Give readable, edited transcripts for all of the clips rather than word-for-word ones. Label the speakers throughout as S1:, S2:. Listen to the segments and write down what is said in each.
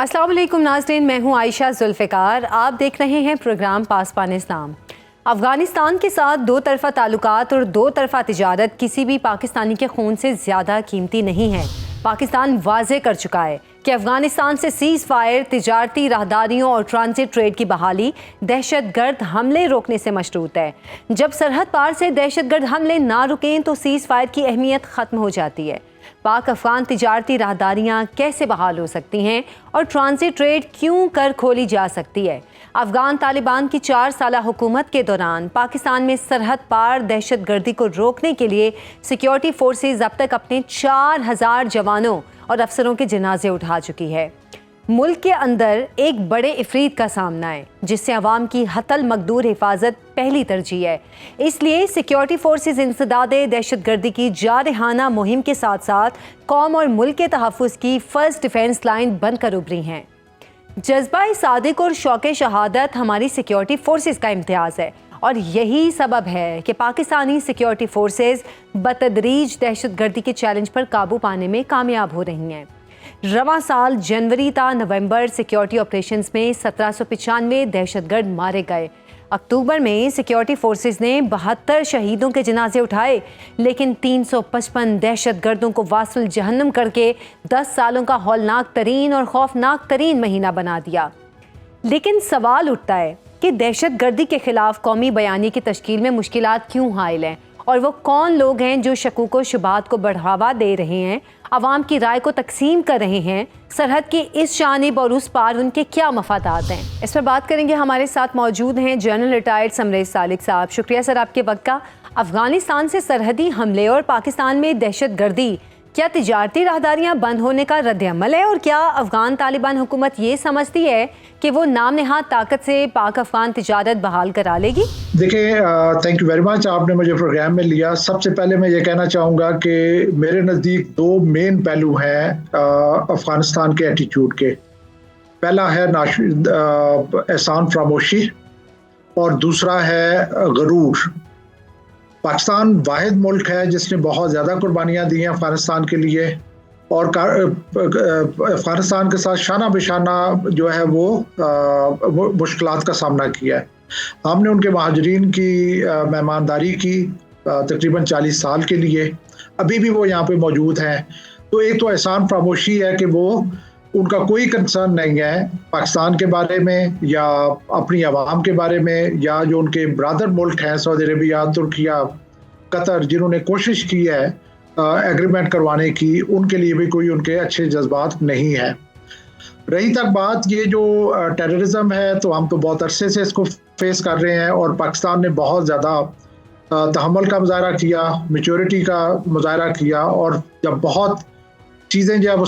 S1: अस्सलाम वालेकुम नाज़रीन, मैं हूँ आयशा जुल्फ़िकार। आप देख रहे हैं प्रोग्राम पासबान इस्लाम। अफ़गानिस्तान के साथ दो तरफ़ा ताल्लुकात और दो तरफ़ा तिजारत किसी भी पाकिस्तानी के खून से ज़्यादा कीमती नहीं है। पाकिस्तान वाज़े कर चुका है कि अफ़गानिस्तान से सीज़ फायर, तिजारती राहदारियों और ट्रांजिट ट्रेड की बहाली दहशत गर्द हमले रोकने से मशरूत है। जब सरहद पार से दहशत गर्द हमले ना रुकें तो सीज़ फायर की अहमियत ख़त्म हो जाती है। पाक अफ़गान तिजारती राहदारियाँ कैसे बहाल हो सकती हैं और ट्रांजिट ट्रेड क्यों कर खोली जा सकती है? अफ़गान तालिबान की 4 साला हुकूमत के दौरान पाकिस्तान में सरहद पार दहशत गर्दी को रोकने के लिए सिक्योरिटी फोर्सेज अब तक अपने 4000 जवानों और अफसरों के जनाजे उठा चुकी है। मुल्क के अंदर एक बड़े इफरीत का सामना है जिससे अवाम की हतल मकदूर हिफाजत पहली तरजीह है। इसलिए सिक्योरिटी फोर्सेज इंसदादे दहशत गर्दी की जारहाना मुहिम के साथ साथ कौम और मुल्क के तहफ़्फ़ुज़ की फ़र्स्ट डिफेंस लाइन बनकर उभरी हैं। जज्बा सादिक और शौक़ शहादत हमारी सिक्योरिटी फोर्सेज का इम्तियाज़ है और यही सबब है कि पाकिस्तानी सिक्योरिटी फोर्सेज बतदरीज दहशत गर्दी के चैलेंज पर काबू पाने में कामयाब हो रही हैं। रवां साल जनवरी ता नवंबर सिक्योरिटी ऑपरेशंस में 1795 दहशतगर्द मारे गए। अक्टूबर में सिक्योरिटी फोर्सेज ने 72 शहीदों के जनाजे उठाए, लेकिन 355 दहशतगर्दों को वासुल जहन्नम करके 10 सालों का हौलनाक तरीन और खौफनाक तरीन महीना बना दिया। लेकिन सवाल उठता है कि दहशत गर्दी के खिलाफ कौमी बयानी की तश्कील में मुश्किलात क्यों हाइल हैं और वो कौन लोग हैं जो शकूक व शुबात को बढ़ावा दे रहे हैं, अवाम की राय को तकसीम कर रहे हैं, सरहद की इस जानिब और उस पार उनके क्या मफादात हैं। इस पर बात करेंगे। हमारे साथ मौजूद हैं जनरल रिटायर्ड समरेज सालिक साहब। शुक्रिया सर आपके वक्त का। अफगानिस्तान से सरहदी हमले और पाकिस्तान में दहशत गर्दी, क्या तिजारती राहदारियाँ बंद होने का रद्द-ए-अमल है और क्या अफगान तालिबान हुकूमत ये समझती है कि वो नाम नहाद ताकत से पाक अफगान तिजारत बहाल करा लेगी?
S2: देखिए, थैंक यू वेरी मच, आपने मुझे प्रोग्राम में लिया। सबसे पहले मैं ये कहना चाहूँगा कि मेरे नज़दीक दो मेन पहलू हैं अफगानिस्तान के एटीट्यूड के। पहला है एहसान फरामोशी और दूसरा है गरूर। पाकिस्तान वाहिद मुल्क है जिसने बहुत ज़्यादा कुर्बानियाँ दी हैं अफ़गानिस्तान के लिए और अफ़गानिस्तान के साथ शाना बिशाना जो है वो मुश्किलात का सामना किया है। हमने उनके महाजरीन की मेहमानदारी की तकरीबन 40 साल के लिए, अभी भी वो यहाँ पे मौजूद हैं। तो एक तो एहसान फरामोशी है कि वो उनका कोई कंसर्न नहीं है पाकिस्तान के बारे में या अपनी आवाम के बारे में, या जो उनके ब्रादर मुल्क हैं सऊदी अरबिया, तुर्किया, कतर, जिन्होंने कोशिश की है एग्रीमेंट करवाने की, उनके लिए भी कोई उनके अच्छे जज्बात नहीं है। रही तक बात ये जो टेररिज्म है, तो हम तो बहुत अरसे से इसको फेस कर रहे हैं और पाकिस्तान ने बहुत ज़्यादा तहम्मुल का मुजाहरा किया, मैच्योरिटी का मुजाहरा किया, और जब बहुत चीज़ें जो है वो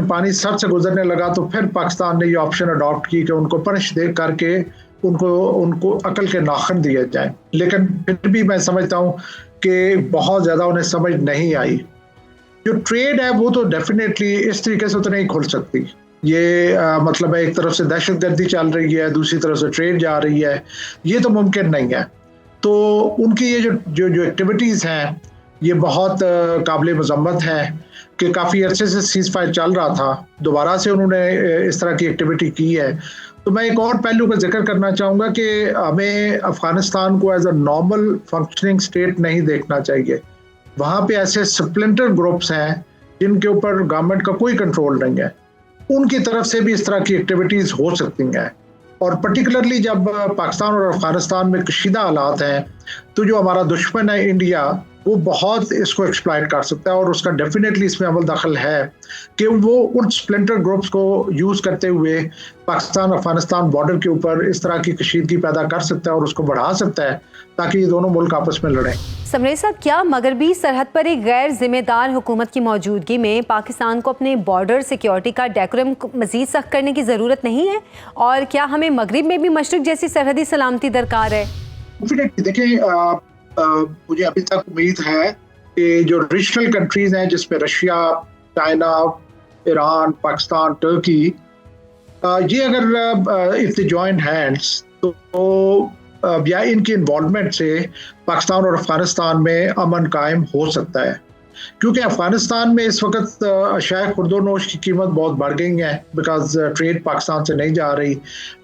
S2: पानी सर से गुजरने लगा तो फिर पाकिस्तान ने ये ऑप्शन अडॉप्ट की कि उनको पनिश दे करके उनको अकल के नाखन दिए जाए। लेकिन फिर भी मैं समझता हूँ कि बहुत ज़्यादा उन्हें समझ नहीं आई। जो ट्रेड है वो तो डेफिनेटली इस तरीके से तो नहीं खुल सकती। ये मतलब है, एक तरफ से दहशत गर्दी चल रही है, दूसरी तरफ से ट्रेड जा रही है, ये तो मुमकिन नहीं है। तो उनकी ये जो एक्टिविटीज़ हैं ये बहुत काबिल मज़म्मत है कि काफ़ी अर्से से सीज़ फायर चल रहा था, दोबारा से उन्होंने इस तरह की एक्टिविटी की है। तो मैं एक और पहलू का जिक्र करना चाहूँगा कि हमें अफ़गानिस्तान को as a normal functioning state नहीं देखना चाहिए। वहाँ पे ऐसे स्प्लिंटर ग्रुप्स हैं जिनके ऊपर गवर्नमेंट का कोई कंट्रोल नहीं है, उनकी तरफ से भी इस तरह की एक्टिविटीज़ हो सकती हैं। और पर्टिकुलरली जब पाकिस्तान और अफ़गानिस्तान में कशीदा हालात हैं तो जो हमारा दुश्मन है इंडिया, वो बहुत इसको एक्सप्लॉइट कर सकता है और उसका डेफिनेटली इसमें अमल दखल है कि वो उन स्प्लिंटर ग्रुप्स को यूज़ करते हुए पाकिस्तान अफगानिस्तान बॉर्डर के ऊपर इस तरह की कशीदगी पैदा कर सकता है और उसको बढ़ा सकता है ताकि ये दोनों मुल्क आपस में लड़ें।
S1: समरेज साहब, क्या मगरबी सरहद पर एक गैर जिम्मेदार हुकूमत की मौजूदगी में पाकिस्तान को अपने बॉर्डर सिक्योरिटी का डेकोरम मजीद सख्त करने की ज़रूरत नहीं है? और क्या हमें मगरिब में भी मशरिक जैसी सरहदी सलामती दरकार है?
S2: देखिए, मुझे अभी तक उम्मीद है कि जो रीजनल कंट्रीज हैं जिसमें Russia, China, Iran, Pakistan, Turkey, ये अगर इफ दे जॉइन हैंड्स तो या इनकी इन्वॉल्वमेंट से पाकिस्तान और अफगानिस्तान में अमन कायम हो सकता है। क्योंकि अफगानिस्तान में इस वक्त अशाए खुर्दोनोश की कीमत बहुत बढ़ गई है, बिकॉज ट्रेड पाकिस्तान से नहीं जा रही।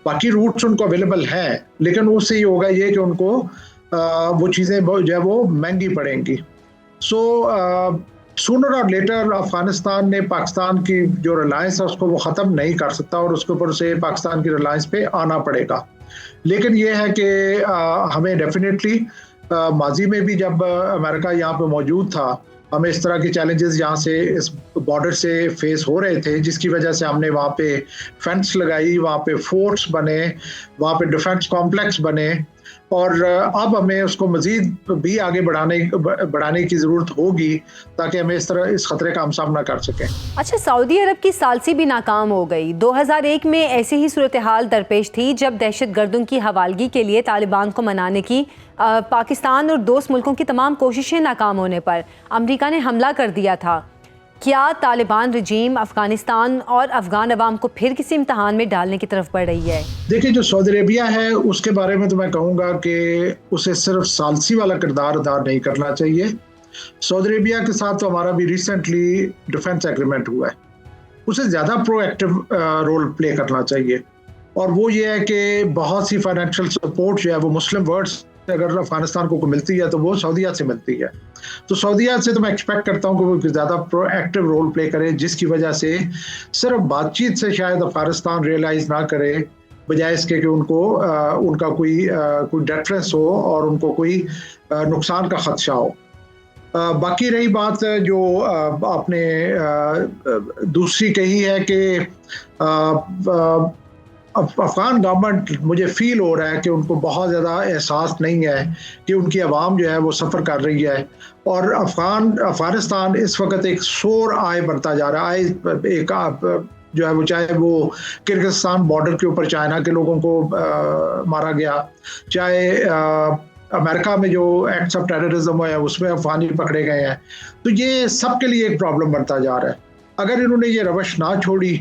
S2: बाकी रूट्स उनको अवेलेबल हैं, लेकिन उससे ये होगा ये कि उनको वो चीज़ें जो है वो महंगी पड़ेंगी। सो सूनर और लेटर अफगानिस्तान ने पाकिस्तान की जो रिलायंस है उसको वो ख़त्म नहीं कर सकता और उसके ऊपर से पाकिस्तान की रिलायंस पे आना पड़ेगा। लेकिन ये है कि हमें डेफिनेटली माजी में भी जब अमेरिका यहाँ पे मौजूद था, हमें इस तरह के चैलेंजेस यहाँ से इस बॉर्डर से फेस हो रहे थे, जिसकी वजह से हमने वहाँ पे फेंस लगाई, वहाँ पे फोर्ट्स बने, वहाँ पे डिफेंस कॉम्प्लेक्स बने, और अब हमें उसको मजीद भी आगे बढ़ाने की ज़रूरत होगी ताकि हमें इस तरह इस खतरे का हम सामना कर सकें।
S1: अच्छा, सऊदी अरब की सालसी भी नाकाम हो गई। 2001 में ऐसी ही सूरत हाल दरपेश थी जब दहशत गर्दों की हवालगी के लिए तालिबान को मनाने की पाकिस्तान और दोस्त मुल्कों की तमाम कोशिशें नाकाम होने पर अमेरिका ने हमला कर दिया था। क्या तालिबान रजीम अफगानिस्तान और अफगान अवाम को फिर किसी इम्तहान में डालने की तरफ बढ़ रही है?
S2: देखिए, जो सऊदी अरेबिया है उसके बारे में तो मैं कहूँगा कि उसे सिर्फ सालसी वाला किरदार अदा नहीं करना चाहिए। सऊदी अरेबिया के साथ तो हमारा भी रिसेंटली डिफेंस एग्रीमेंट हुआ है, उसे ज़्यादा प्रोएक्टिव रोल प्ले करना चाहिए, और वो ये है कि बहुत सी फाइनेंशियल सपोर्ट जो है वो मुस्लिम वर्ल्ड अगर अफगानिस्तान को मिलती है तो वो सऊदीया से मिलती है। तो सऊदीया से तो मैं एक्सपेक्ट करता हूँ कि वो ज़्यादा प्रोएक्टिव रोल प्ले करे, जिसकी वजह से सिर्फ बातचीत से शायद अफगानिस्तान रियलाइज़ ना करे, बजाय इसके कि उनको उनका कोई डेफरेंस हो और उनको कोई नुकसान का खदशा हो। बाकी रही बात जो आपने दूसरी कही है कि अफगान गवर्नमेंट, मुझे फील हो रहा है कि उनको बहुत ज़्यादा एहसास नहीं है कि उनकी आवाम जो है वो सफ़र कर रही है, और अफगानिस्तान इस वक्त एक शोर आय बनता जा रहा है। एक जो है वो, चाहे वो किर्गिस्तान बॉर्डर के ऊपर चाइना के लोगों को मारा गया, चाहे अमेरिका में जो एक्ट्स ऑफ टेररिज्म है उसमें अफगानी पकड़े गए हैं, तो ये सब के लिए एक प्रॉब्लम बनता जा रहा है। अगर इन्होंने ये रवश ना छोड़ी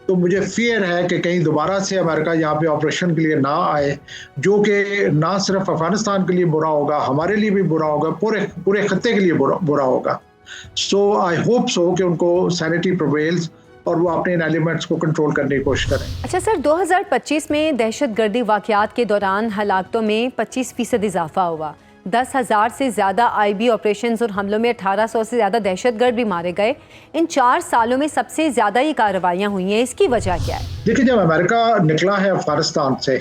S2: तो मुझे फियर है कि कहीं दोबारा से अमेरिका यहाँ पे ऑपरेशन के लिए ना आए, जो कि ना सिर्फ अफगानिस्तान के लिए बुरा होगा, हमारे लिए भी बुरा होगा, पूरे खत्ते के लिए बुरा होगा। सो आई होप सो कि उनको सैनिटी प्रिवेल्स और वो अपने इन एलिमेंट्स को कंट्रोल करने की कोशिश करें।
S1: अच्छा सर, 2025 में दहशतगर्दी वाक़यात के दौरान हलाकतों में 25% इजाफा हुआ। 10,000 से ज़्यादा आईबी ऑपरेशंस और हमलों में 1800 से ज़्यादा दहशतगर्द भी मारे गए। इन 4 सालों में सबसे ज़्यादा ये कार्रवाइयाँ हुई हैं, इसकी वजह क्या है?
S2: देखिए, जब अमेरिका निकला है अफगानिस्तान से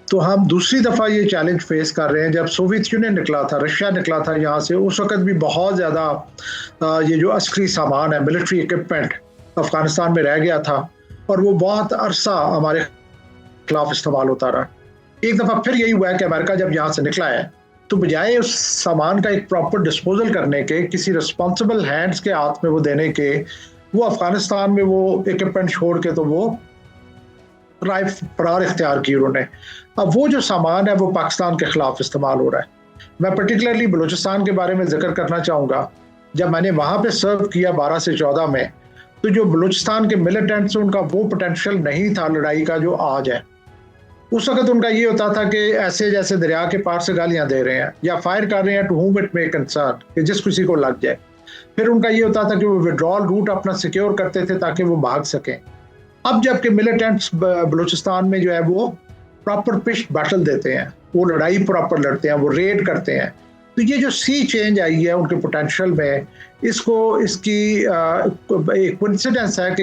S2: तो हम दूसरी दफ़ा ये चैलेंज फेस कर रहे हैं। जब सोवियत यूनियन निकला था, रशिया निकला था यहाँ से, उस वक्त भी बहुत ज़्यादा ये जो अस्करी सामान है, मिलिट्री इक्विपमेंट अफगानिस्तान में रह गया था, और वो बहुत अरसा हमारे खिलाफ इस्तेमाल होता रहा। एक दफ़ा फिर यही हुआ है कि अमेरिका जब यहाँ से निकला है तो बजाय उस सामान का एक प्रॉपर डिस्पोजल करने के, किसी रिस्पॉन्सिबल हैंड्स के हाथ में वो देने के, वो अफगानिस्तान में वो इक्विपमेंट छोड़ के तो वो राय फरार इख्तियार की उन्होंने। अब वो जो सामान है वो पाकिस्तान के खिलाफ इस्तेमाल हो रहा है। मैं पर्टिकुलरली बलूचिस्तान के बारे में जिक्र करना चाहूँगा। जब मैंने वहाँ पे सर्व किया 12 से 14 में, तो जो बलूचिस्तान के मिलिटेंट्स, उनका वो पोटेंशियल नहीं था लड़ाई का जो आज है। उस वक्त उनका ये होता था कि ऐसे जैसे दरिया के पार से गालियां दे रहे हैं या फायर कर रहे हैं to whom it may concern, कि जिस किसी को लग जाए। फिर उनका ये होता था कि वो विड्रॉल रूट अपना सिक्योर करते थे ताकि वो भाग सकें। अब जबकि मिलिटेंट्स बलूचिस्तान में जो है वो प्रॉपर पिच बैटल देते हैं, वो लड़ाई प्रॉपर लड़ते हैं, वो रेड करते हैं। तो ये जो सी चेंज आई है उनके पोटेंशियल में, इसकी एक कोइंसिडेंस है कि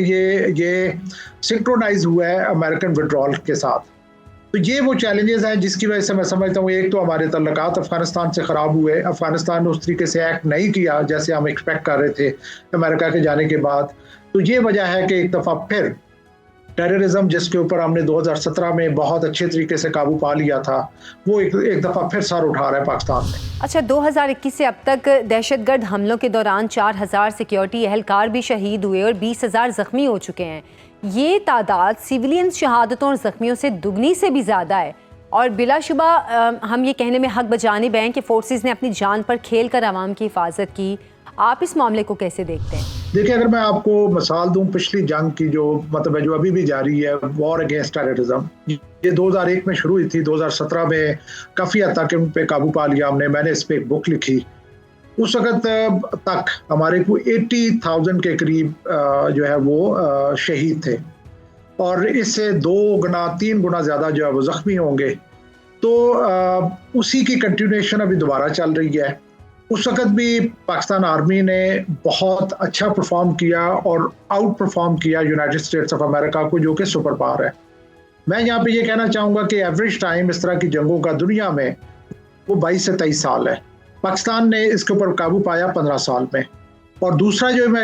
S2: ये सिंक्रोनाइज हुआ है अमेरिकन विड्रॉल के साथ। तो ये वो चैलेंजेस हैं जिसकी वजह से मैं समझता हूँ, एक तो हमारे तल्लुकात अफगानिस्तान से ख़राब हुए, अफगानिस्तान ने उस तरीके से एक्ट नहीं किया जैसे हम एक्सपेक्ट कर रहे थे अमेरिका के जाने के बाद। तो ये वजह है कि एक दफ़ा फिर टेररिज्म, जिसके ऊपर हमने 2017 में बहुत अच्छे तरीके से काबू पा लिया था, वो एक दफ़ा फिर सर उठा रहा है पाकिस्तान में।
S1: अच्छा, 2021 से अब तक दहशतगर्द हमलों के दौरान 4000 सिक्योरिटी एहलकार भी शहीद हुए और 20,000 ज़ख्मी हो चुके हैं। ये तादाद सिविलियन शहादतों और ज़ख्मियों से दुगनी से भी ज़्यादा है, और बिलाशुबा हम ये कहने में हक बजानिब हैं कि फोर्सेस ने अपनी जान पर खेल कर आवाम की हिफाजत की। आप इस मामले को कैसे देखते हैं?
S2: देखिए, अगर मैं आपको मिसाल दूं पिछली जंग की, जो मतलब है जो अभी भी जारी है, वॉर अगेंस्ट टेररिज्म, ये 2001 में शुरू हुई थी। 2017 में काफ़ी हद तक उन पे काबू पा लिया हमने। मैंने इस पर एक बुक लिखी उस वक्त तक हमारे को 80,000 के करीब जो है वो शहीद थे, और इससे 2 गुना 3 गुना ज़्यादा जो है वो ज़ख्मी होंगे। तो उसी की कंटिन्यूएशन अभी दोबारा चल रही है। उस वक्त भी पाकिस्तान आर्मी ने बहुत अच्छा परफॉर्म किया और आउट परफॉर्म किया यूनाइटेड स्टेट्स ऑफ अमेरिका को, जो कि सुपर पावर है। मैं यहाँ पे ये कहना चाहूँगा कि एवरेज टाइम इस तरह की जंगों का दुनिया में वो 22 से 23 साल है। पाकिस्तान ने इसके ऊपर काबू पाया 15 साल में। और दूसरा जो मैं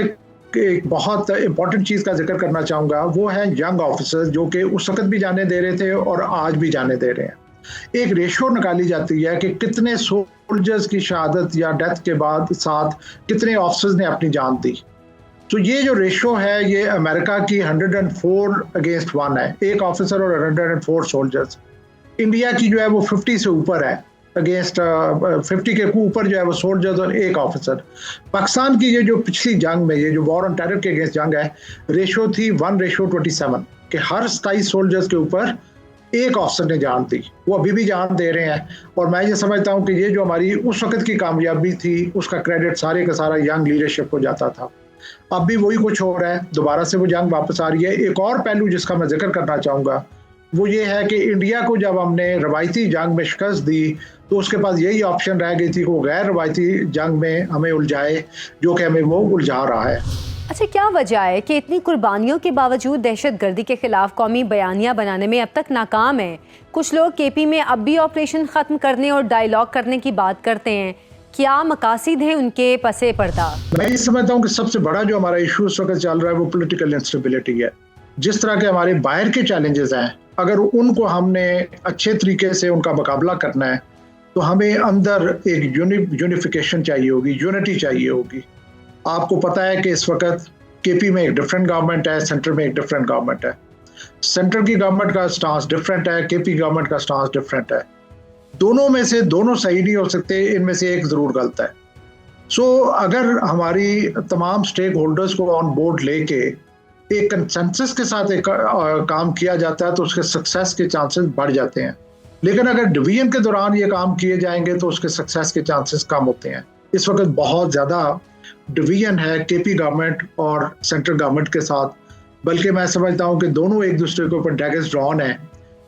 S2: एक बहुत इंपॉर्टेंट चीज़ का जिक्र करना चाहूँगा वो है यंग ऑफिसर्स, जो कि उस वक्त भी जाने दे रहे थे और आज भी जाने दे रहे हैं। एक रेशो निकाली जाती है कि कितने सोल्जर्स की शहादत या डेथ के बाद साथ कितने ऑफिसर्स ने अपनी जान दी। तो ये जो रेशो है ये अमेरिका की 104 अगेंस्ट 1 है, एक ऑफिसर और 104 सोल्जर्स। इंडिया की जो है वो 50 से ऊपर है, अगेंस्ट 50 के ऊपर जो है वो सोल्जर्स और एक ऑफिसर। पाकिस्तान की ये जो पिछली जंग में, ये जो वॉर ऑन टेरर के अगेंस्ट जंग है, रेशो थी 1:27 कि हर 27 सोल्जर्स के ऊपर एक ऑफिसर ने जान दी। वो अभी भी जान दे रहे हैं। और मैं ये समझता हूँ कि ये जो हमारी उस वक्त की कामयाबी थी उसका क्रेडिट सारे का सारा यंग लीडरशिप को जाता था। अब भी वही कुछ हो रहा है, दोबारा से वो जंग वापस आ रही है। एक और पहलू जिसका मैं जिक्र करना चाहूँगा वो ये है कि इंडिया को जब हमने रवायती जंग में शिकस्त दी तो उसके पास यही ऑप्शन रह गई थी कि वो गैर रवायती जंग में हमें उलझाए, जो कि हमें वो उलझा रहा है।
S1: अच्छा, क्या वजह है कि इतनी कुर्बानियों के बावजूद दहशतगर्दी के खिलाफ कौमी बयानिया बनाने में अब तक नाकाम है? कुछ लोग केपी में अब भी ऑपरेशन ख़त्म करने और डायलॉग करने की बात करते हैं। क्या मकासद हैं उनके पसे पर्दा?
S2: मैं ये समझता हूँ कि सबसे बड़ा जो हमारा इशू इस वक्त चल रहा है वो पॉलिटिकल इंस्टेबिलिटी है। जिस तरह के हमारे बाहर के चैलेंजेस हैं, अगर उनको हमने अच्छे तरीके से उनका मुकाबला करना है तो हमें अंदर एक यूनिफिकेशन चाहिए होगी, यूनिटी चाहिए होगी। आपको पता है कि इस वक्त केपी में एक डिफरेंट गवर्नमेंट है, सेंटर में एक डिफरेंट गवर्नमेंट है। सेंटर की गवर्नमेंट का स्टांस डिफरेंट है, केपी गवर्नमेंट का स्टांस डिफरेंट है। दोनों में से दोनों सही नहीं हो सकते, इनमें से एक जरूर गलत है। सो अगर हमारी तमाम स्टेक होल्डर्स को ऑन बोर्ड लेके एक कंसेंसस के साथ एक काम किया जाता है तो उसके सक्सेस के चांसेस बढ़ जाते हैं। लेकिन अगर डिवीजन के दौरान ये काम किए जाएंगे तो उसके सक्सेस के चांसेस कम होते हैं। इस वक्त बहुत ज़्यादा डिवीजन है केपी गवर्नमेंट और सेंट्रल गवर्नमेंट के साथ, बल्कि मैं समझता हूँ कि दोनों एक दूसरे के ऊपर डैगर्स ड्रॉन है।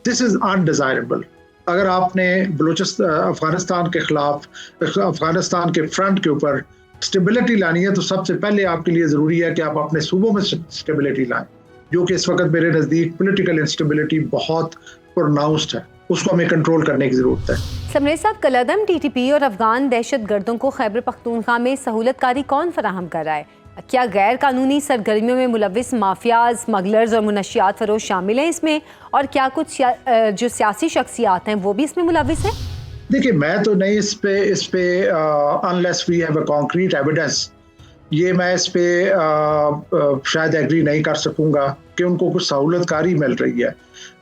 S2: This is undesirable. अगर आपने अफगानिस्तान के खिलाफ, अफगानिस्तान के फ्रंट के ऊपर स्टेबिलिटी लानी है तो सबसे पहले आपके लिए ज़रूरी है कि आप अपने सूबों में स्टेबिलिटी लाएं, जो कि इस वक्त मेरे नज़दीक पॉलिटिकल इंस्टेबिलिटी बहुत प्रोनाउंस्ड है, उसको हमें कंट्रोल करने की ज़रूरत है।
S1: समरे साहब, कलअदम टीटीपी और अफगान दहशतगर्दों को खैबर पख्तूनख्वा में सहूलतकारी कौन फराहम कर रहा है? क्या गैर कानूनी सरगर्मियों में मुलविस माफियाज, स्मगलर्स और मुनशियात फरोश शामिल हैं इसमें? और क्या कुछ जो सियासी शख्सियात हैं वो भी इसमें मुलविस हैं?
S2: देखिए, मैं तो नहीं इस पे unless we have a concrete evidence, ये मैं इस पे शायद एग्री नहीं कर सकूंगा कि उनको कुछ सहूलतकारी मिल रही है।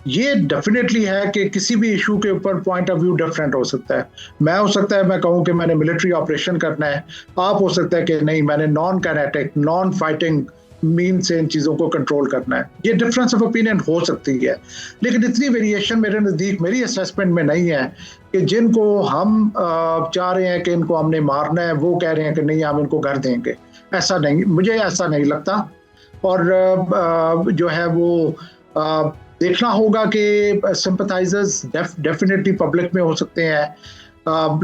S2: ये डेफिनेटली है कि किसी भी इशू के ऊपर पॉइंट ऑफ व्यू डिफरेंट हो सकता है। मैं हो सकता है मैं कहूँ कि मैंने मिलिट्री ऑपरेशन करना है, आप हो सकता है कि नहीं, मैंने non kinetic, non fighting mean से इन चीज़ों को कंट्रोल करना है। ये डिफरेंस ऑफ ओपिनियन हो सकती है, लेकिन इतनी वेरिएशन मेरे नज़दीक, मेरी असेसमेंट में नहीं है कि जिनको हम चाह रहे हैं कि इनको हमने मारना है वो कह रहे हैं कि नहीं हम इनको घर देंगे। ऐसा नहीं, मुझे ऐसा नहीं लगता। और जो है वो देखना होगा कि सिंपथाइजर्स डेफिनेटली पब्लिक में हो सकते हैं,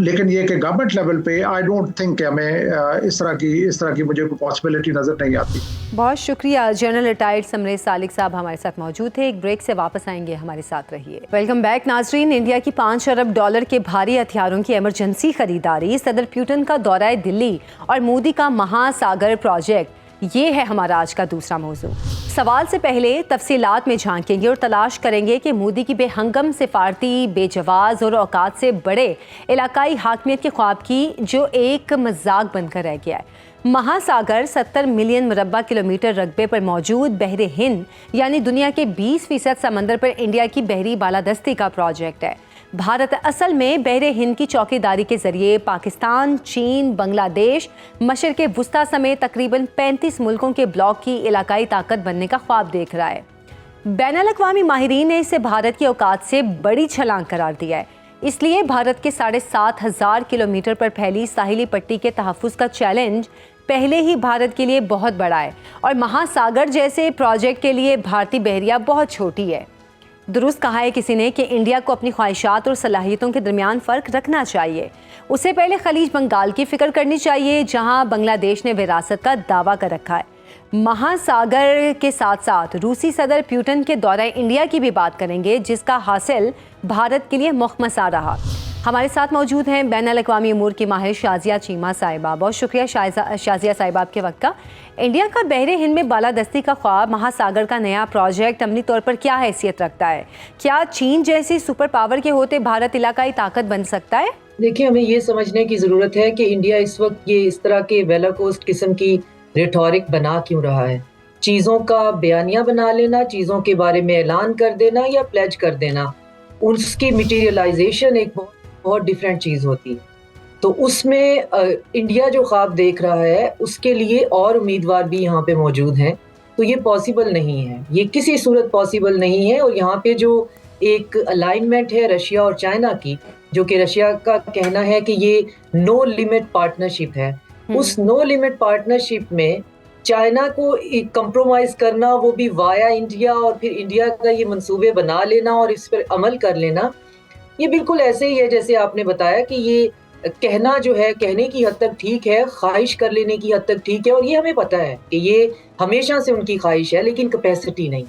S2: लेकिन ये कि गवर्नमेंट लेवल पे आई डोंट थिंक हमें इस तरह की मुझे कोई पॉसिबिलिटी नज़र नहीं आती।
S1: बहुत शुक्रिया। जनरल रिटायर्ड समरे सालिक साहब हमारे साथ मौजूद थे। एक ब्रेक से वापस आएंगे, हमारे साथ रहिए। वेलकम बैक नाजरीन। इंडिया की 5 अरब डॉलर के भारी हथियारों की इमरजेंसी खरीदारी, सदर पुतिन का दौरा दिल्ली और मोदी का महासागर प्रोजेक्ट, ये है हमारा आज का दूसरा मौजू। सवाल से पहले तफसीलात में झांकेंगे और तलाश करेंगे कि मोदी की बेहंगम सिफारती, बेजवाज और औकात से बड़े इलाकाई हाकमियत के ख्वाब की जो एक मजाक बनकर रह गया है। महासागर 70 मिलियन मुरब्बा किलोमीटर रकबे पर मौजूद बहरे हिंद यानी दुनिया के 20% समंदर पर इंडिया की बहरी बालादस्ती का प्रोजेक्ट है। भारत असल में बहरे हिंद की चौकीदारी के जरिए पाकिस्तान, चीन, बांग्लादेश, मशरिक़ वुस्ता समेत तकरीबन 35 मुल्कों के ब्लॉक की इलाकाई ताकत बनने का ख्वाब देख रहा है। बैनुल अक़वामी माहिरीन ने इसे भारत की औकात से बड़ी छलांग करार दिया है। इसलिए भारत के 7,500 किलोमीटर पर फैली साहिली पट्टी के तहफ़्फ़ुज़ का चैलेंज पहले ही भारत के लिए बहुत बड़ा है और महासागर जैसे प्रोजेक्ट के लिए भारतीय बहरिया बहुत छोटी है। दुरुस्त कहा है किसी ने कि इंडिया को अपनी ख्वाहिशात और सलाहियतों के दरमियान फ़र्क रखना चाहिए। उससे पहले खलीज बंगाल की फ़िक्र करनी चाहिए, जहां बांग्लादेश ने विरासत का दावा कर रखा है। महासागर के साथ साथ रूसी सदर पुतिन के दौरे इंडिया की भी बात करेंगे, जिसका हासिल भारत के लिए मुखमसा रहा। हमारे साथ मौजूद हैं बैनुल-अक़वामी उमूर की माहिर शाज़िया चीमा साहिबा। बहुत शुक्रिया शाज़िया साहिबा आपके वक्त का। इंडिया का बहरे हिंद में बालादस्ती का ख्वाब महासागर का नया प्रोजेक्ट अमली तौर पर क्या हैसियत रखता है? क्या चीन जैसी सुपर पावर के होते भारत इलाकाई ताकत बन सकता है?
S3: देखिए, हमें ये समझने की ज़रूरत है कि इंडिया इस वक्त ये इस तरह के वेलाकोस्ट किस्म की रेटोरिक बना क्यों रहा है। चीज़ों का बयानिया बना लेना, चीज़ों के बारे में ऐलान कर देना या प्लेज कर देना, उसकी मटीरियलाइजेशन एक बहुत डिफरेंट चीज़ होती है। तो उसमें इंडिया जो ख्वाब देख रहा है उसके लिए और उम्मीदवार भी यहाँ पे मौजूद हैं। तो ये पॉसिबल नहीं है, ये किसी सूरत पॉसिबल नहीं है। और यहाँ पे जो एक अलाइनमेंट है रशिया और चाइना की, जो कि रशिया का कहना है कि ये नो लिमिट पार्टनरशिप है, उस नो लिमिट पार्टनरशिप में चाइना को कंप्रोमाइज करना, वो भी वाया इंडिया, और फिर इंडिया का ये मंसूबे बना लेना और इस पर अमल कर लेना, ये बिल्कुल ऐसे ही है जैसे आपने बताया कि ये कहना जो है, कहने की हद तक ठीक है, ख्वाहिश कर लेने की हद तक ठीक है। और ये हमें पता है कि ये हमेशा से उनकी ख्वाहिश है, लेकिन कैपेसिटी नहीं।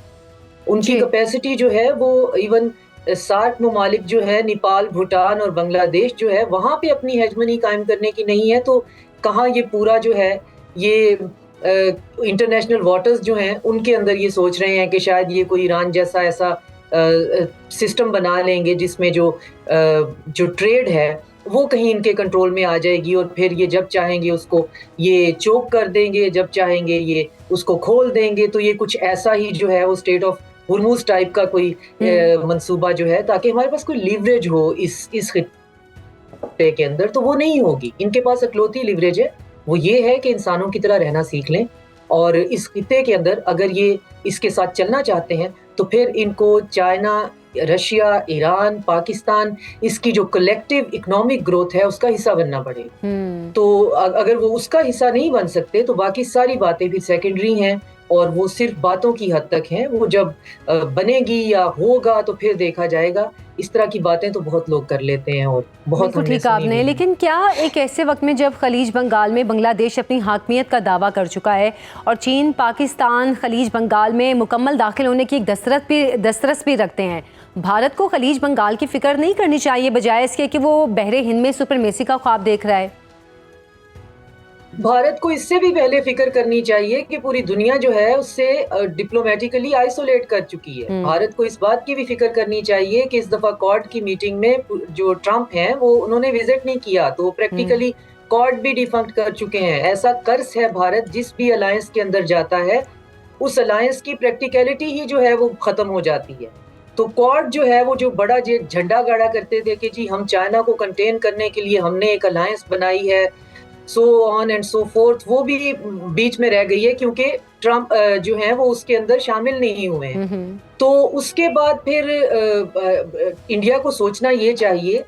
S3: उनकी कैपेसिटी जो है वो इवन सार्क ममालिक जो है, नेपाल, भूटान और बांग्लादेश जो है, वहाँ पे अपनी हेजमनी कायम करने की नहीं है। तो कहाँ ये पूरा जो है ये इंटरनेशनल वाटर्स जो हैं उनके अंदर ये सोच रहे हैं कि शायद ये कोई ईरान जैसा ऐसा सिस्टम बना लेंगे जिसमें जो ट्रेड है वो कहीं इनके कंट्रोल में आ जाएगी और फिर ये जब चाहेंगे उसको ये चोक कर देंगे, जब चाहेंगे ये उसको खोल देंगे। तो ये कुछ ऐसा ही जो है वो स्टेट ऑफ हुर्मुज़ टाइप का कोई मंसूबा जो है, ताकि हमारे पास कोई लीवरेज हो इस खित्ते के अंदर। तो वो नहीं होगी। इनके पास इकलौती लीवरेज है, वो ये है कि इंसानों की तरह रहना सीख लें। और इस खित्ते के अंदर अगर ये इसके साथ चलना चाहते हैं तो फिर इनको चाइना, रशिया, ईरान, पाकिस्तान, इसकी जो कलेक्टिव इकोनॉमिक ग्रोथ है उसका हिस्सा बनना पड़ेगा। तो अगर वो उसका हिस्सा नहीं बन सकते तो बाकी सारी बातें भी सेकेंडरी हैं और वो सिर्फ बातों की हद तक हैं। वो जब बनेगी या होगा तो फिर देखा जाएगा। इस तरह की बातें तो बहुत लोग कर लेते हैं और बहुत
S1: ठीक आपने। लेकिन क्या एक ऐसे वक्त में जब खलीज बंगाल में बांग्लादेश अपनी हाकमियत का दावा कर चुका है और चीन, पाकिस्तान खलीज बंगाल में मुकम्मल दाखिल होने की एक दस्तरस भी रखते हैं, भारत को खलीज बंगाल की फिक्र नहीं करनी चाहिए बजाय इसके कि वो बहरे हिंद में सुपरमेसी का ख्वाब देख रहा है?
S3: भारत को इससे भी पहले फिक्र करनी चाहिए कि पूरी दुनिया जो है उससे डिप्लोमेटिकली आइसोलेट कर चुकी है। भारत को इस बात की भी फिक्र करनी चाहिए कि इस दफा क्वाड की मीटिंग में जो ट्रंप हैं वो उन्होंने विजिट नहीं किया, तो प्रैक्टिकली क्वाड भी डिफंक्ट कर चुके हैं। ऐसा कर्स है भारत जिस भी अलायंस के अंदर जाता है उस अलायंस की प्रैक्टिकलिटी ही जो है वो खत्म हो जाती है। तो क्वाड जो है वो जो बड़ा झंडा गाड़ा करते थे कि जी हम चाइना को कंटेन करने के लिए हमने एक अलायंस बनाई है, so on and so fourth, वो भी बीच में रह गई है क्योंकि ट्रंप जो है वो उसके अंदर शामिल नहीं हुए हैं। तो उसके बाद फिर इंडिया को सोचना ये चाहिए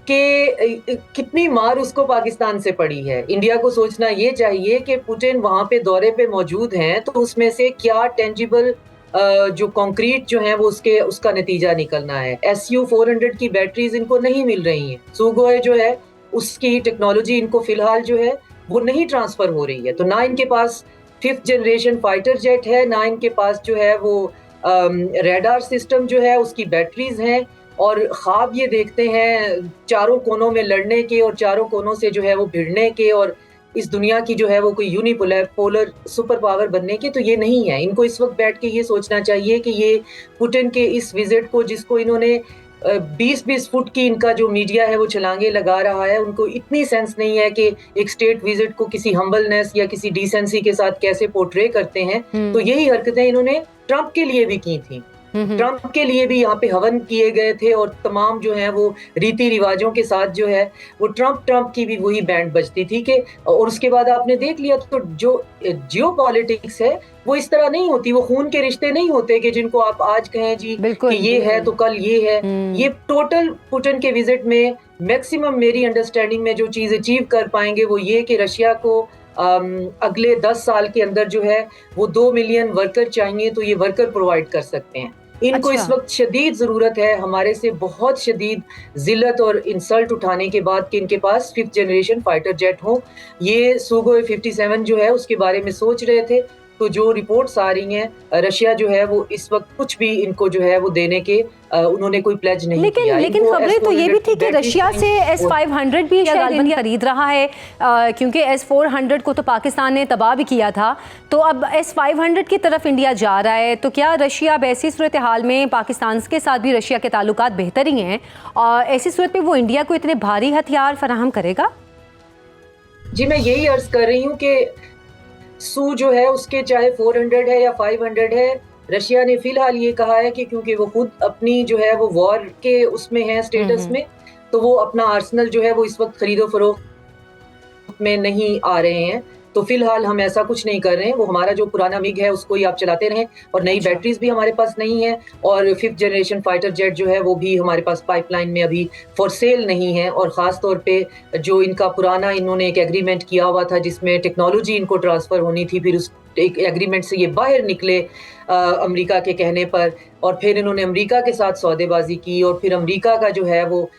S3: कि कितनी मार उसको पाकिस्तान से पड़ी है। इंडिया को सोचना ये चाहिए कि पुतिन वहां पे दौरे पे मौजूद हैं तो उसमें से क्या टेंजिबल जो कंक्रीट जो है वो उसका नतीजा निकलना है। SU-400 की बैटरीज इनको नहीं मिल रही हैं। सुगोए जो है उसकी टेक्नोलॉजी इनको फिलहाल जो है वो नहीं ट्रांसफर हो रही है। तो ना इनके पास 5th जनरेशन फाइटर जेट है, ना इनके पास जो है वो रेडार सिस्टम जो है उसकी बैटरीज हैं। और ख्वाब ये देखते हैं चारों कोनों में लड़ने के और चारों कोनों से जो है वो भिड़ने के और इस दुनिया की जो है वो कोई यूनिपोलर सुपर पावर बनने के। तो ये नहीं है। इनको इस वक्त बैठ के ये सोचना चाहिए कि ये पुतिन के इस विजिट को, जिसको इन्होंने 20-20 फुट की इनका जो मीडिया है वो छलांगे लगा रहा है, उनको इतनी सेंस नहीं है कि एक स्टेट विजिट को किसी हम्बलनेस या किसी डिसेंसी के साथ कैसे पोर्ट्रे करते हैं। तो यही हरकतें इन्होंने ट्रंप के लिए भी की थी। ट्रंप के लिए भी यहाँ पे हवन किए गए थे और तमाम जो है वो रीति रिवाजों के साथ जो है वो ट्रंप की भी वही बैंड बजती थी कि, और उसके बाद आपने देख लिया तो जो जियो पॉलिटिक्स है वो इस तरह नहीं होती, वो खून के रिश्ते नहीं होते कि जिनको आप आज कहें जी कि ये है तो कल ये है। ये टोटल पुतिन के विजिट में मैक्सिमम मेरी अंडरस्टैंडिंग में जो चीज अचीव कर पाएंगे वो ये कि रशिया को अगले 10 साल के अंदर जो है वो 2 मिलियन वर्कर चाहिए, तो ये वर्कर प्रोवाइड कर सकते हैं। इनको इस वक्त शदीद जरूरत है हमारे से बहुत शदीद जिल्लत और इंसल्ट उठाने के बाद कि इनके पास 5th जनरेशन फाइटर जेट हो। ये सुगोई 57 जो है उसके बारे में सोच रहे थे, तो जो रिपोर्ट्स आ रही हैं रशिया जो है वो इस वक्त कुछ भी इनको जो है वो देने के उन्होंने कोई प्लेज नहीं किया।
S1: लेकिन खबरें तो ये भी थी कि रशिया से S-500 भी शायद इंडिया खरीद रहा है, क्योंकि S-400 को तो पाकिस्तान ने तबाह भी किया था, तो अब S-500 की तरफ इंडिया जा रहा है। तो क्या रशिया अब ऐसी सूरत हाल में पाकिस्तान के साथ भी रशिया के ताल्लुकात बेहतर ही हैं और ऐसी सूरत में वो इंडिया को इतने भारी हथियार फराहम करेगा?
S3: जी मैं यही अर्ज कर रही हूँ कि सू जो है उसके चाहे 400 है या 500 है, रशिया ने फिलहाल ये कहा है कि क्योंकि वो खुद अपनी जो है वो वॉर के उसमें है स्टेटस में, तो वो अपना आर्सेनल जो है वो इस वक्त खरीदो फरोख्त में नहीं आ रहे हैं। तो फिलहाल हम ऐसा कुछ नहीं कर रहे हैं, वो हमारा जो पुराना मिग है उसको ही आप चलाते रहें, और नई बैटरीज भी हमारे पास नहीं है, और 5th जनरेशन फाइटर जेट जो है वो भी हमारे पास पाइपलाइन में अभी फॉर सेल नहीं है। और ख़ास तौर पे जो इनका पुराना इन्होंने एक एग्रीमेंट किया हुआ था जिसमें टेक्नोलॉजी इनको ट्रांसफ़र होनी थी, फिर उस एक एग्रीमेंट से ये बाहर निकले अमेरिका के कहने पर, और फिर इन्होंने अमेरिका के साथ सौदेबाजी की, और फिर अमेरिका का जो है वो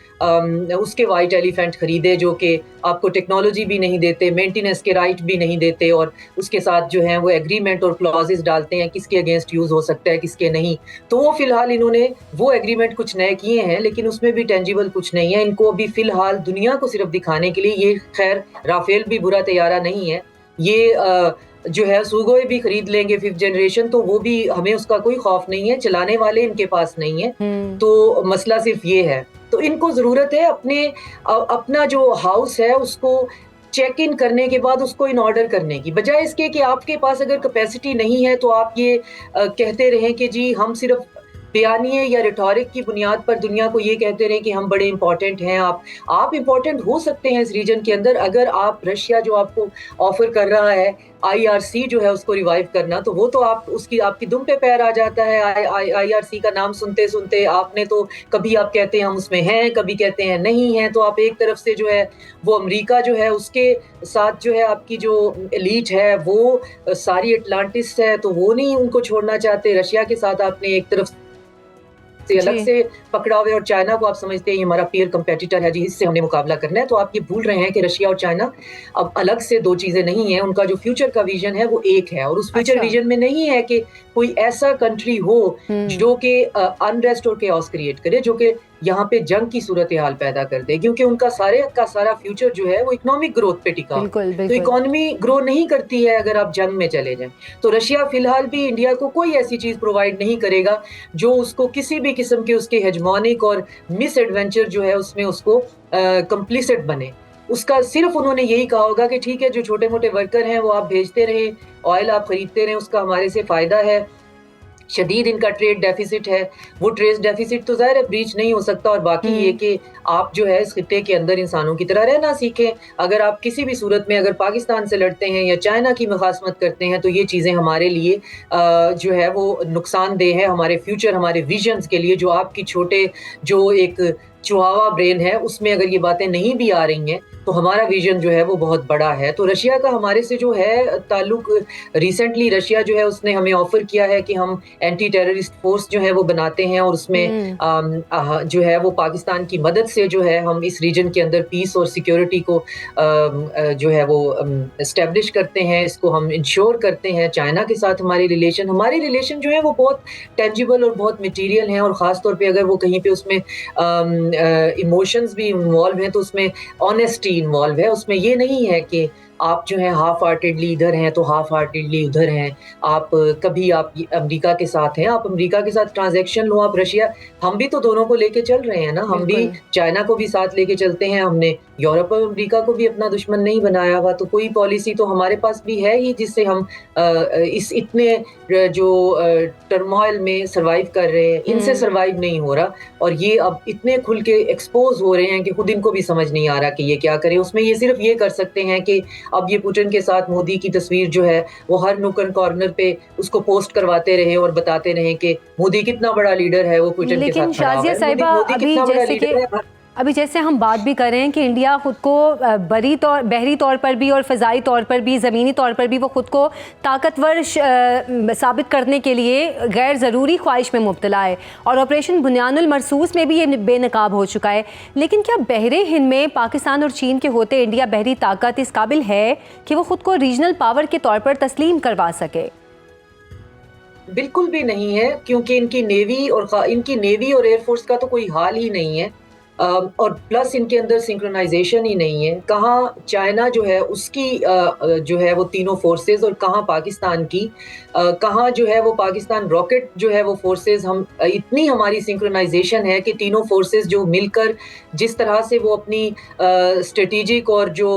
S3: उसके वाइट एलिफेंट खरीदे जो कि आपको टेक्नोलॉजी भी नहीं देते, मेंटेनेंस के राइट भी नहीं देते, और उसके साथ जो है वो एग्रीमेंट और क्लॉजेस डालते हैं किसके अगेंस्ट यूज़ हो सकता है किसके नहीं। तो वो फिलहाल इन्होंने वो एग्रीमेंट कुछ नए किए हैं, लेकिन उसमें भी टेंजिबल कुछ नहीं है। इनको अभी फिलहाल दुनिया को सिर्फ दिखाने के लिए, ये खैर राफेल भी बुरा तैयारा नहीं है, ये जो है सुगोई भी खरीद लेंगे 5th जनरेशन, तो वो भी हमें उसका कोई खौफ नहीं है, चलाने वाले इनके पास नहीं है। तो मसला सिर्फ ये है, तो इनको जरूरत है अपना जो हाउस है उसको चेक इन करने के बाद उसको इन ऑर्डर करने की, बजाय इसके कि आपके पास अगर कैपेसिटी नहीं है तो आप ये कहते रहें कि जी हम सिर्फ बयानिए या रिटोरिक की बुनियाद पर दुनिया को ये कहते रहे कि हम बड़े इंपॉर्टेंट हैं। आप इंपॉर्टेंट हो सकते हैं इस रीजन के अंदर, अगर आप रशिया जो आपको ऑफर कर रहा है IRC जो है उसको रिवाइव करना, तो वो तो आपकी दुम पे पैर आ जाता है। IRC का नाम सुनते सुनते आपने तो कभी आप कहते हैं हम उसमें हैं, कभी कहते हैं नहीं हैं। तो आप एक तरफ से जो है वो अमेरिका जो है उसके साथ जो है आपकी जो एलीट है वो सारी अटलांटिस है, तो वो नहीं उनको छोड़ना चाहते। रशिया के साथ आपने एक तरफ से अलग से पकड़ा हुआ है, और चाइना को आप समझते हैं ये हमारा पीयर कंपेटिटर है जी, इससे हमने मुकाबला करना है। तो आप ये भूल रहे हैं कि रशिया और चाइना अब अलग से दो चीजें नहीं है, उनका जो फ्यूचर का विजन है वो एक है, और उस फ्यूचर विजन में नहीं है कि कोई ऐसा कंट्री हो जो कि अनरेस्ट और केओस क्रिएट करे, जो कि यहाँ पे जंग की सूरत हाल पैदा कर दे, क्योंकि उनका सारा फ्यूचर जो है वो इकोनॉमिक ग्रोथ पे टिका। तो इकोनॉमी ग्रो नहीं करती है अगर आप जंग में चले जाएं। तो रशिया फिलहाल भी इंडिया को कोई ऐसी चीज प्रोवाइड नहीं करेगा जो उसको किसी भी किस्म के उसके हेजमोनिक और मिस एडवेंचर जो है उसमें उसको कंप्लीसिट बने। उसका सिर्फ उन्होंने यही कहा होगा कि ठीक है जो छोटे मोटे वर्कर हैं वो आप भेजते रहे, ऑयल आप खरीदते रहे, उसका हमारे से फायदा है। शदीद इनका ट्रेड डेफिसिट है, वो ट्रेड डेफिसिट तो ज़ाहिर है ब्रीच नहीं हो सकता। और बाकी ये कि आप जो है इस खित्ते के अंदर इंसानों की तरह रहना सीखें। अगर आप किसी भी सूरत में अगर पाकिस्तान से लड़ते हैं या चाइना की मुखासमत करते हैं तो ये चीज़ें हमारे लिए जो है वो नुकसानदेह है, हमारे फ्यूचर हमारे विजन्स के लिए। जो आपकी छोटे जो एक चुहावा ब्रेन है उसमें अगर ये बातें नहीं भी आ रही हैं तो हमारा विजन जो है वो बहुत बड़ा है। तो रशिया का हमारे से जो है ताल्लुक, रिसेंटली रशिया जो है उसने हमें ऑफर किया है कि हम एंटी टेररिस्ट फोर्स जो है वो बनाते हैं, और उसमें जो है वो पाकिस्तान की मदद से जो है हम इस रीजन के अंदर पीस और सिक्योरिटी को जो है वो एस्टेब्लिश करते हैं, इसको हम इंश्योर करते हैं। चाइना के साथ हमारे रिलेशन जो है वो बहुत टेंजिबल और बहुत मटीरियल हैं, और ख़ास तौर पे अगर वो कहीं पे उसमें इमोशंस भी इन्वॉल्व हैं तो उसमें ऑनेस्टी इन्वॉल्व है। उसमें ये नहीं है कि आप जो है हाफ हार्टेडली इधर हैं तो हाफ हार्टेडली उधर हैं। आप कभी आप अमेरिका के साथ हैं, आप अमेरिका के साथ ट्रांजैक्शन लो, आप रशिया, हम भी तो दोनों को लेके चल रहे हैं ना, हम भी चाइना को भी साथ लेके चलते हैं। हमने यूरोप और अमेरिका को भी अपना दुश्मन नहीं बनाया हुआ, तो कोई पॉलिसी तो हमारे पास भी है ही जिससे हम इस इतने जो टर्मोइल में सर्वाइव कर रहे हैं, इनसे सर्वाइव नहीं हो रहा। और ये अब इतने खुल के एक्सपोज हो रहे हैं कि खुद इनको भी समझ नहीं आ रहा कि ये क्या करें। उसमें ये सिर्फ ये कर सकते हैं कि अब ये पुतिन के साथ मोदी की तस्वीर जो है वो हर नुक्कड़ कॉर्नर पे उसको पोस्ट करवाते रहे और बताते रहे कि मोदी कितना बड़ा लीडर है, वो पुतिन के साथ खड़ा
S1: शाजिया
S3: है।
S1: साहिबा,
S3: मोदी कितना बड़ा लीडर है।
S1: अभी जैसे हम बात भी कर रहे हैं कि इंडिया खुद को बहरी तौर पर भी और फ़िज़ाई तौर पर भी, ज़मीनी तौर पर भी वो खुद को ताकतवर साबित करने के लिए गैर ज़रूरी ख्वाहिश में मुब्तला है और ऑपरेशन बुनियानुल मरसूस में भी ये बेनकाब हो चुका है। लेकिन क्या बहरे हिंद में पाकिस्तान और चीन के होते इंडिया बहरी ताकत इस काबिल है कि वो खुद को रीजनल पावर के तौर पर तस्लीम करवा सके?
S3: बिल्कुल भी नहीं है, क्योंकि इनकी नेवी और एयरफोर्स का तो कोई हाल ही नहीं है। और प्लस इनके अंदर सिंक्रोनाइजेशन ही नहीं है। कहाँ चाइना जो है उसकी जो है वो तीनों फोर्सेस और कहाँ पाकिस्तान की, कहाँ जो है वो पाकिस्तान रॉकेट जो है वो फोर्सेस, हम इतनी हमारी सिंक्रोनाइजेशन है कि तीनों फोर्सेस जो मिलकर जिस तरह से वो अपनी स्ट्रेटेजिक और जो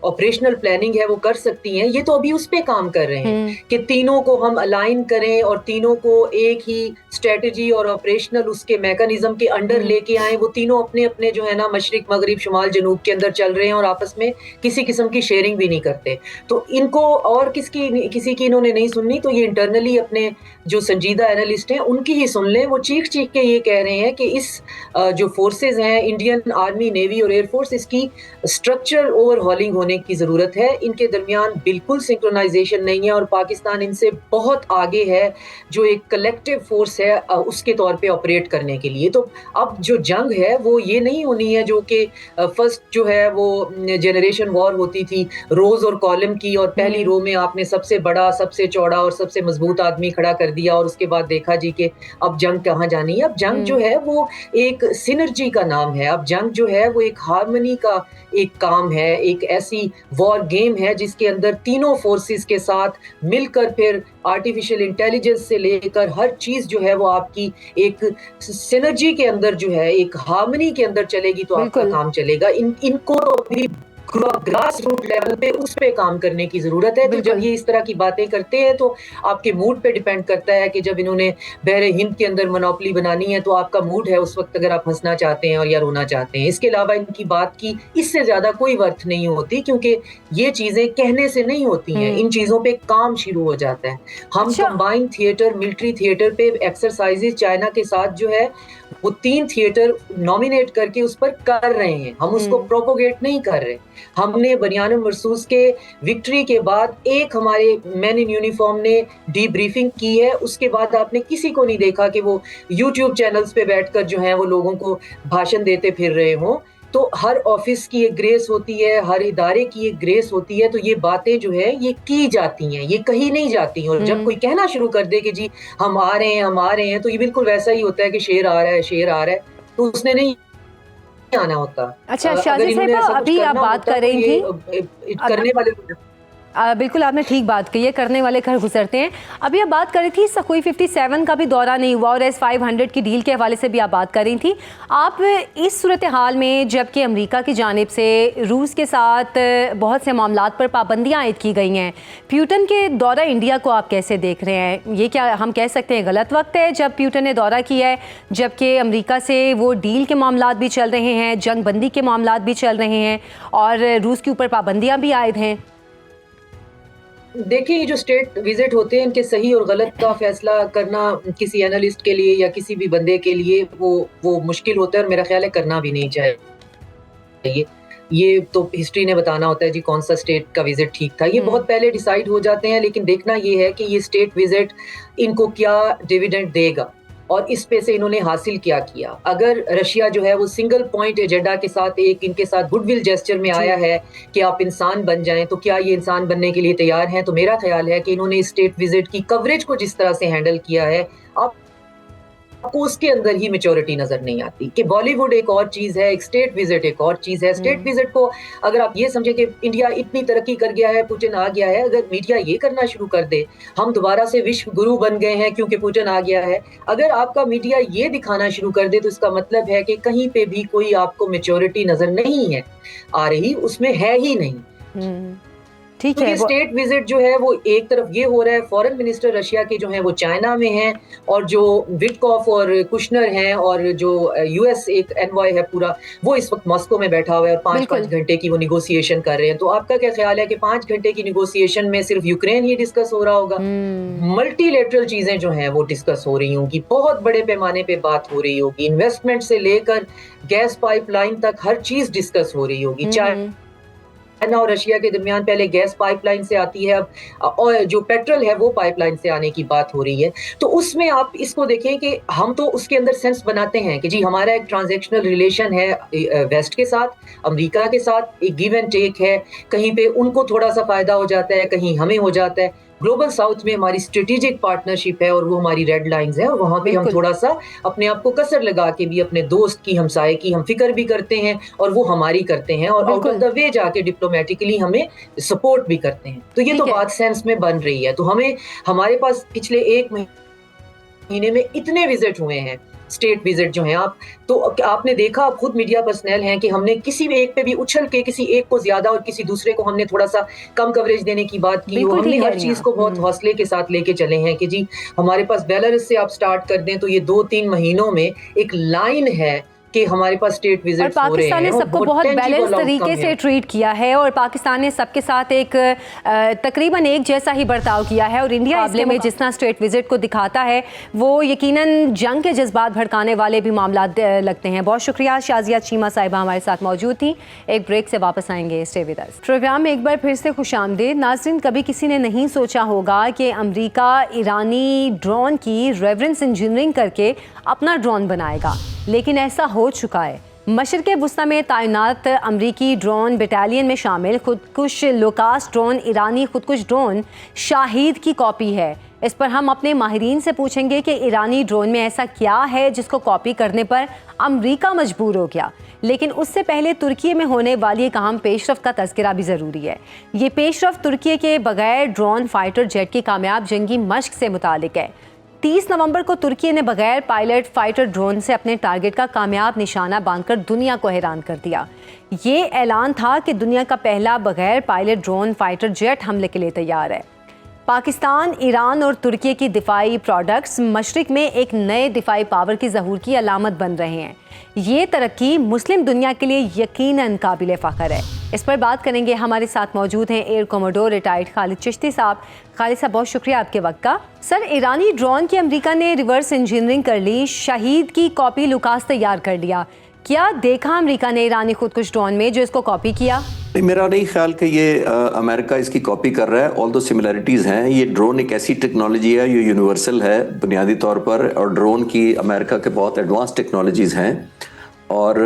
S3: ऑपरेशनल प्लानिंग है वो कर सकती हैं, ये तो अभी उस पे काम कर रहे हैं कि तीनों को हम अलाइन करें और तीनों को एक ही स्ट्रेटजी और ऑपरेशनल उसके मैकेनिज्म के अंडर लेके आए। वो तीनों अपने अपने जो है ना मशरिक मगरिब शुमाल जनूब के अंदर चल रहे हैं और आपस में किसी किस्म की शेयरिंग भी नहीं करते। तो इनको और किसी की इन्होंने नहीं सुननी, तो ये इंटरनली अपने जो संजीदा एनालिस्ट हैं उनकी ही सुन लें। वो चीख चीख के ये कह रहे हैं कि इस जो फोर्सेज हैं, इंडियन आर्मी, नेवी और एयरफोर्स, इसकी स्ट्रक्चरल ओवरहॉलिंग होने की ज़रूरत है। इनके दरमियान बिल्कुल सिंक्रोनाइजेशन नहीं है और पाकिस्तान इनसे बहुत आगे है जो एक कलेक्टिव फोर्स है उसके तौर पे ऑपरेट करने के लिए। तो अब जो जंग है वो ये नहीं होनी है जो कि फर्स्ट जो है वो जनरेशन वॉर होती थी रोज और कॉलम की, और पहली रो में आपने सबसे बड़ा, सबसे चौड़ा और सबसे मजबूत आदमी खड़ा कर दिया और उसके बाद देखा जी कि अब जंग कहाँ जानी है। अब जंग जो है वो एक सिनर्जी का नाम है। अब जंग जो है वो एक हार्मनी का एक काम है, एक ऐसी वॉर गेम है जिसके अंदर तीनों फोर्सेस के साथ मिलकर फिर आर्टिफिशियल इंटेलिजेंस से लेकर हर चीज जो है वो आपकी एक सिनर्जी के अंदर जो है, एक हार्मनी के अंदर चलेगी तो आपका काम चलेगा। इनको अभी ग्रास रूट लेवल पे उस पे काम करने की जरूरत है। तो जब ये इस तरह की बातें करते हैं तो आपके मूड पे डिपेंड करता है कि जब इन्होंने बहरे हिंद के अंदर मोनोपोली बनानी है तो आपका मूड है उस वक्त, अगर आप हंसना चाहते हैं और या रोना चाहते हैं। इसके अलावा इनकी बात की इससे ज्यादा कोई वर्थ नहीं होती, क्योंकि ये चीजें कहने से नहीं होती हैं, इन चीजों पे काम शुरू हो जाता है। हम कंबाइंड थिएटर, मिलिट्री थिएटर पे एक्सरसाइजेज चाइना के साथ जो है वो 3 थिएटर नॉमिनेट करके उस पर कर रहे हैं, हम उसको प्रोपोगेट नहीं कर रहे। हमने बनियानुल मरसूस के विक्ट्री के बाद एक हमारे मैन इन यूनिफॉर्म ने डीब्रीफिंग की है, उसके बाद आपने किसी को नहीं देखा कि वो यूट्यूब चैनल्स पे बैठकर जो है वो लोगों को भाषण देते फिर रहे हों। तो हर ऑफिस की एक ग्रेस होती है, हर इदारे की एक ग्रेस होती है। तो ये बातें जो है ये की जाती हैं, ये कही नहीं जाती। और जब कोई कहना शुरू कर दे कि जी हम आ रहे हैं, हम आ रहे हैं, तो ये बिल्कुल वैसा ही होता है कि शेर आ रहा है, शेर आ रहा है, तो उसने नहीं आना होता।
S1: अच्छा शाजिया साहिबा, अभी आप बात कर रही थी
S3: करने वाले
S1: बिल्कुल आपने ठीक बात कही है, करने वाले घर गुजरते हैं। अभी आप बात कर रही थी सखोई 57 का भी दौरा नहीं हुआ और S-500 की डील के हवाले से भी आप बात कर रही थी। आप इस सूरत हाल में जबकि अमेरिका की जानिब से रूस के साथ बहुत से मामलात पर पाबंदियां आयद की गई हैं, प्यूटन के दौरा इंडिया को आप कैसे देख रहे हैं? ये क्या हम कह सकते हैं गलत वक्त है जब प्यूटन ने दौरा किया है, जबकि अमेरिका से वो डील के मामलात भी चल रहे हैं, जंग बंदी के मामलात भी चल रहे हैं और रूस के ऊपर पाबंदियाँ भी आयद हैं?
S3: देखिए, ये जो स्टेट विजिट होते हैं इनके सही और गलत का फैसला करना किसी एनालिस्ट के लिए या किसी भी बंदे के लिए वो मुश्किल होता है और मेरा ख्याल है करना भी नहीं चाहिए। ये तो हिस्ट्री ने बताना होता है जी कौन सा स्टेट का विजिट ठीक था। ये बहुत पहले डिसाइड हो जाते हैं, लेकिन देखना ये है कि ये स्टेट विजिट इनको क्या डिविडेंड देगा और इस पे से इन्होंने हासिल क्या किया। अगर रशिया जो है वो सिंगल पॉइंट एजेंडा के साथ एक इनके साथ गुडविल जेस्चर में आया है कि आप इंसान बन जाएं, तो क्या ये इंसान बनने के लिए तैयार हैं? तो मेरा ख्याल है कि इन्होंने स्टेट विजिट की कवरेज को जिस तरह से हैंडल किया है, आप आपको उसके अंदर ही मैच्योरिटी नजर नहीं आती कि बॉलीवुड एक और चीज है, एक स्टेट विजिट एक और चीज है। स्टेट विजिट को अगर आप ये समझे कि इंडिया इतनी तरक्की कर गया है, पुतिन आ गया है, अगर मीडिया ये करना शुरू कर दे हम दोबारा से विश्व गुरु बन गए हैं क्योंकि पुतिन आ गया है, अगर आपका मीडिया ये दिखाना शुरू कर दे तो इसका मतलब है कि कहीं पे भी कोई आपको मैच्योरिटी नजर नहीं है आ रही, उसमें है ही नहीं।
S1: ठीक
S3: तो
S1: है।
S3: ये स्टेट विजिट जो है वो एक तरफ ये हो रहा है, फॉरेन मिनिस्टर रशिया के जो हैं वो चाइना में हैं, और जो विटकॉफ और कुशनर हैं और जो यूएस एक एनवॉय है पूरा, वो इस वक्त मॉस्को में बैठा हुआ है और 5-5 घंटे की वो निगोसिएशन कर रहे हैं। तो आपका क्या ख्याल है कि 5 घंटे की निगोसिएशन में सिर्फ यूक्रेन ही डिस्कस हो रहा होगा? मल्टीलेटरल चीजें जो हैं वो डिस्कस हो रही होंगी, बहुत बड़े पैमाने पे बात हो रही होगी, इन्वेस्टमेंट से लेकर गैस पाइपलाइन तक हर चीज डिस्कस हो रही होगी। चाइना और रशिया के दरमियान पहले गैस पाइपलाइन से आती है, अब और जो पेट्रोल है वो पाइपलाइन से आने की बात हो रही है। तो उसमें आप इसको देखें कि हम तो उसके अंदर सेंस बनाते हैं कि जी हमारा एक ट्रांजैक्शनल रिलेशन है वेस्ट के साथ, अमेरिका के साथ, एक गिव एंड टेक है, कहीं पे उनको थोड़ा सा फायदा हो जाता है, कहीं हमें हो जाता है। ग्लोबल साउथ में हमारी स्ट्रेटेजिक पार्टनरशिप है और वो हमारी रेड लाइंस है, और वहां पे हम थोड़ा सा अपने आप को कसर लगा के भी अपने दोस्त की, हमसाये की हम फिक्र भी करते हैं और वो हमारी करते हैं, और आउट ऑफ द वे जाके डिप्लोमेटिकली हमें सपोर्ट भी करते हैं। तो ये तो बात सेंस में बन रही है। तो हमें, हमारे पास पिछले 1 महीने में इतने विजिट हुए हैं, स्टेट विजिट जो हैं, आप तो आपने देखा, आप खुद मीडिया पर्सनल हैं, कि हमने किसी भी एक पे भी उछल के किसी एक को ज्यादा और किसी दूसरे को हमने थोड़ा सा कम कवरेज देने की बात की हो। हमने हर चीज को बहुत हौसले के साथ लेके चले हैं कि जी हमारे पास बेलारूस से आप स्टार्ट कर दें तो ये 2-3 महीनों में एक लाइन है कि हमारे पास स्टेट विजिट्स हो रहे हैं।
S1: पाकिस्तान ने सबको बहुत बैलेंस तरीके से ट्रीट किया है और पाकिस्तान ने सबके साथ एक तकरीबन एक जैसा ही बर्ताव किया है, और इंडिया इसलिए में जिस तरह स्टेट विजिट को दिखाता है वो यकीनन जंग के जज्बात भड़काने वाले भी मामला लगते हैं। बहुत शुक्रिया, शाजिया चीमा साहिबा हमारे साथ मौजूद थी। एक ब्रेक से वापस आएंगे, स्टे विद अस। प्रोग्राम में एक बार फिर से खुशामदीद। नाज़रीन, कभी किसी ने नहीं सोचा होगा कि अमेरिका ईरानी ड्रोन की रेफरेंस इंजीनियरिंग करके अपना ड्रोन बनाएगा, लेकिन ऐसा हो चुका है। मशरिक़ वुस्ता में तैनात अमरीकी ड्रोन बटालियन में शामिल खुदकुश लोकास ड्रोन ईरानी खुदकुश ड्रोन शाहीद की कॉपी है। इस पर हम अपने माहिरीन से पूछेंगे कि ईरानी ड्रोन में ऐसा क्या है जिसको कॉपी करने पर अमरीका मजबूर हो गया। लेकिन उससे पहले तुर्की में होने वाली एक अहम पेशरफ्त का तज़किरा भी ज़रूरी है। ये पेशरफ्त तुर्की के बगैर ड्रोन फाइटर जेट की कामयाब जंगी मश्क से मुतालिक है। 30 नवंबर को तुर्की ने बगैर पायलट फाइटर ड्रोन से अपने टारगेट का कामयाब निशाना बांधकर दुनिया को हैरान कर दिया। ये ऐलान था कि दुनिया का पहला बगैर पायलट ड्रोन फाइटर जेट हमले के लिए तैयार है। पाकिस्तान, ईरान और तुर्की की दिफाई प्रोडक्ट्स मशरिक में एक नए दिफाई पावर की ज़हूर की अलामत बन रहे हैं। ये तरक्की मुस्लिम दुनिया के लिए यकीनन काबिल फ़ख्र है। इस पर बात करेंगे। हमारे साथ मौजूद हैं air commodore retired Khalid Chishti साहब। खालिद साहब, बहुत शुक्रिया आपके वक्त का। सर, ईरानी ड्रोन की अमेरिका ने रिवर्स इंजीनियरिंग कर ली, शाहीद की कॉपी लुकास तैयार कर लिया। क्या देखा अमेरिका ने ईरानी खुदकुश ड्रोन में जो इसको कॉपी किया?
S4: नहीं, मेरा नहीं ख्याल कि ये अमेरिका इसकी कॉपी कर रहा है। ऑल दो सिमिलरिटीज़ हैं। ये ड्रोन एक ऐसी टेक्नोलॉजी है, ये यूनिवर्सल है बुनियादी तौर पर, और ड्रोन की अमेरिका के बहुत एडवांस टेक्नोलॉजीज़ हैं, और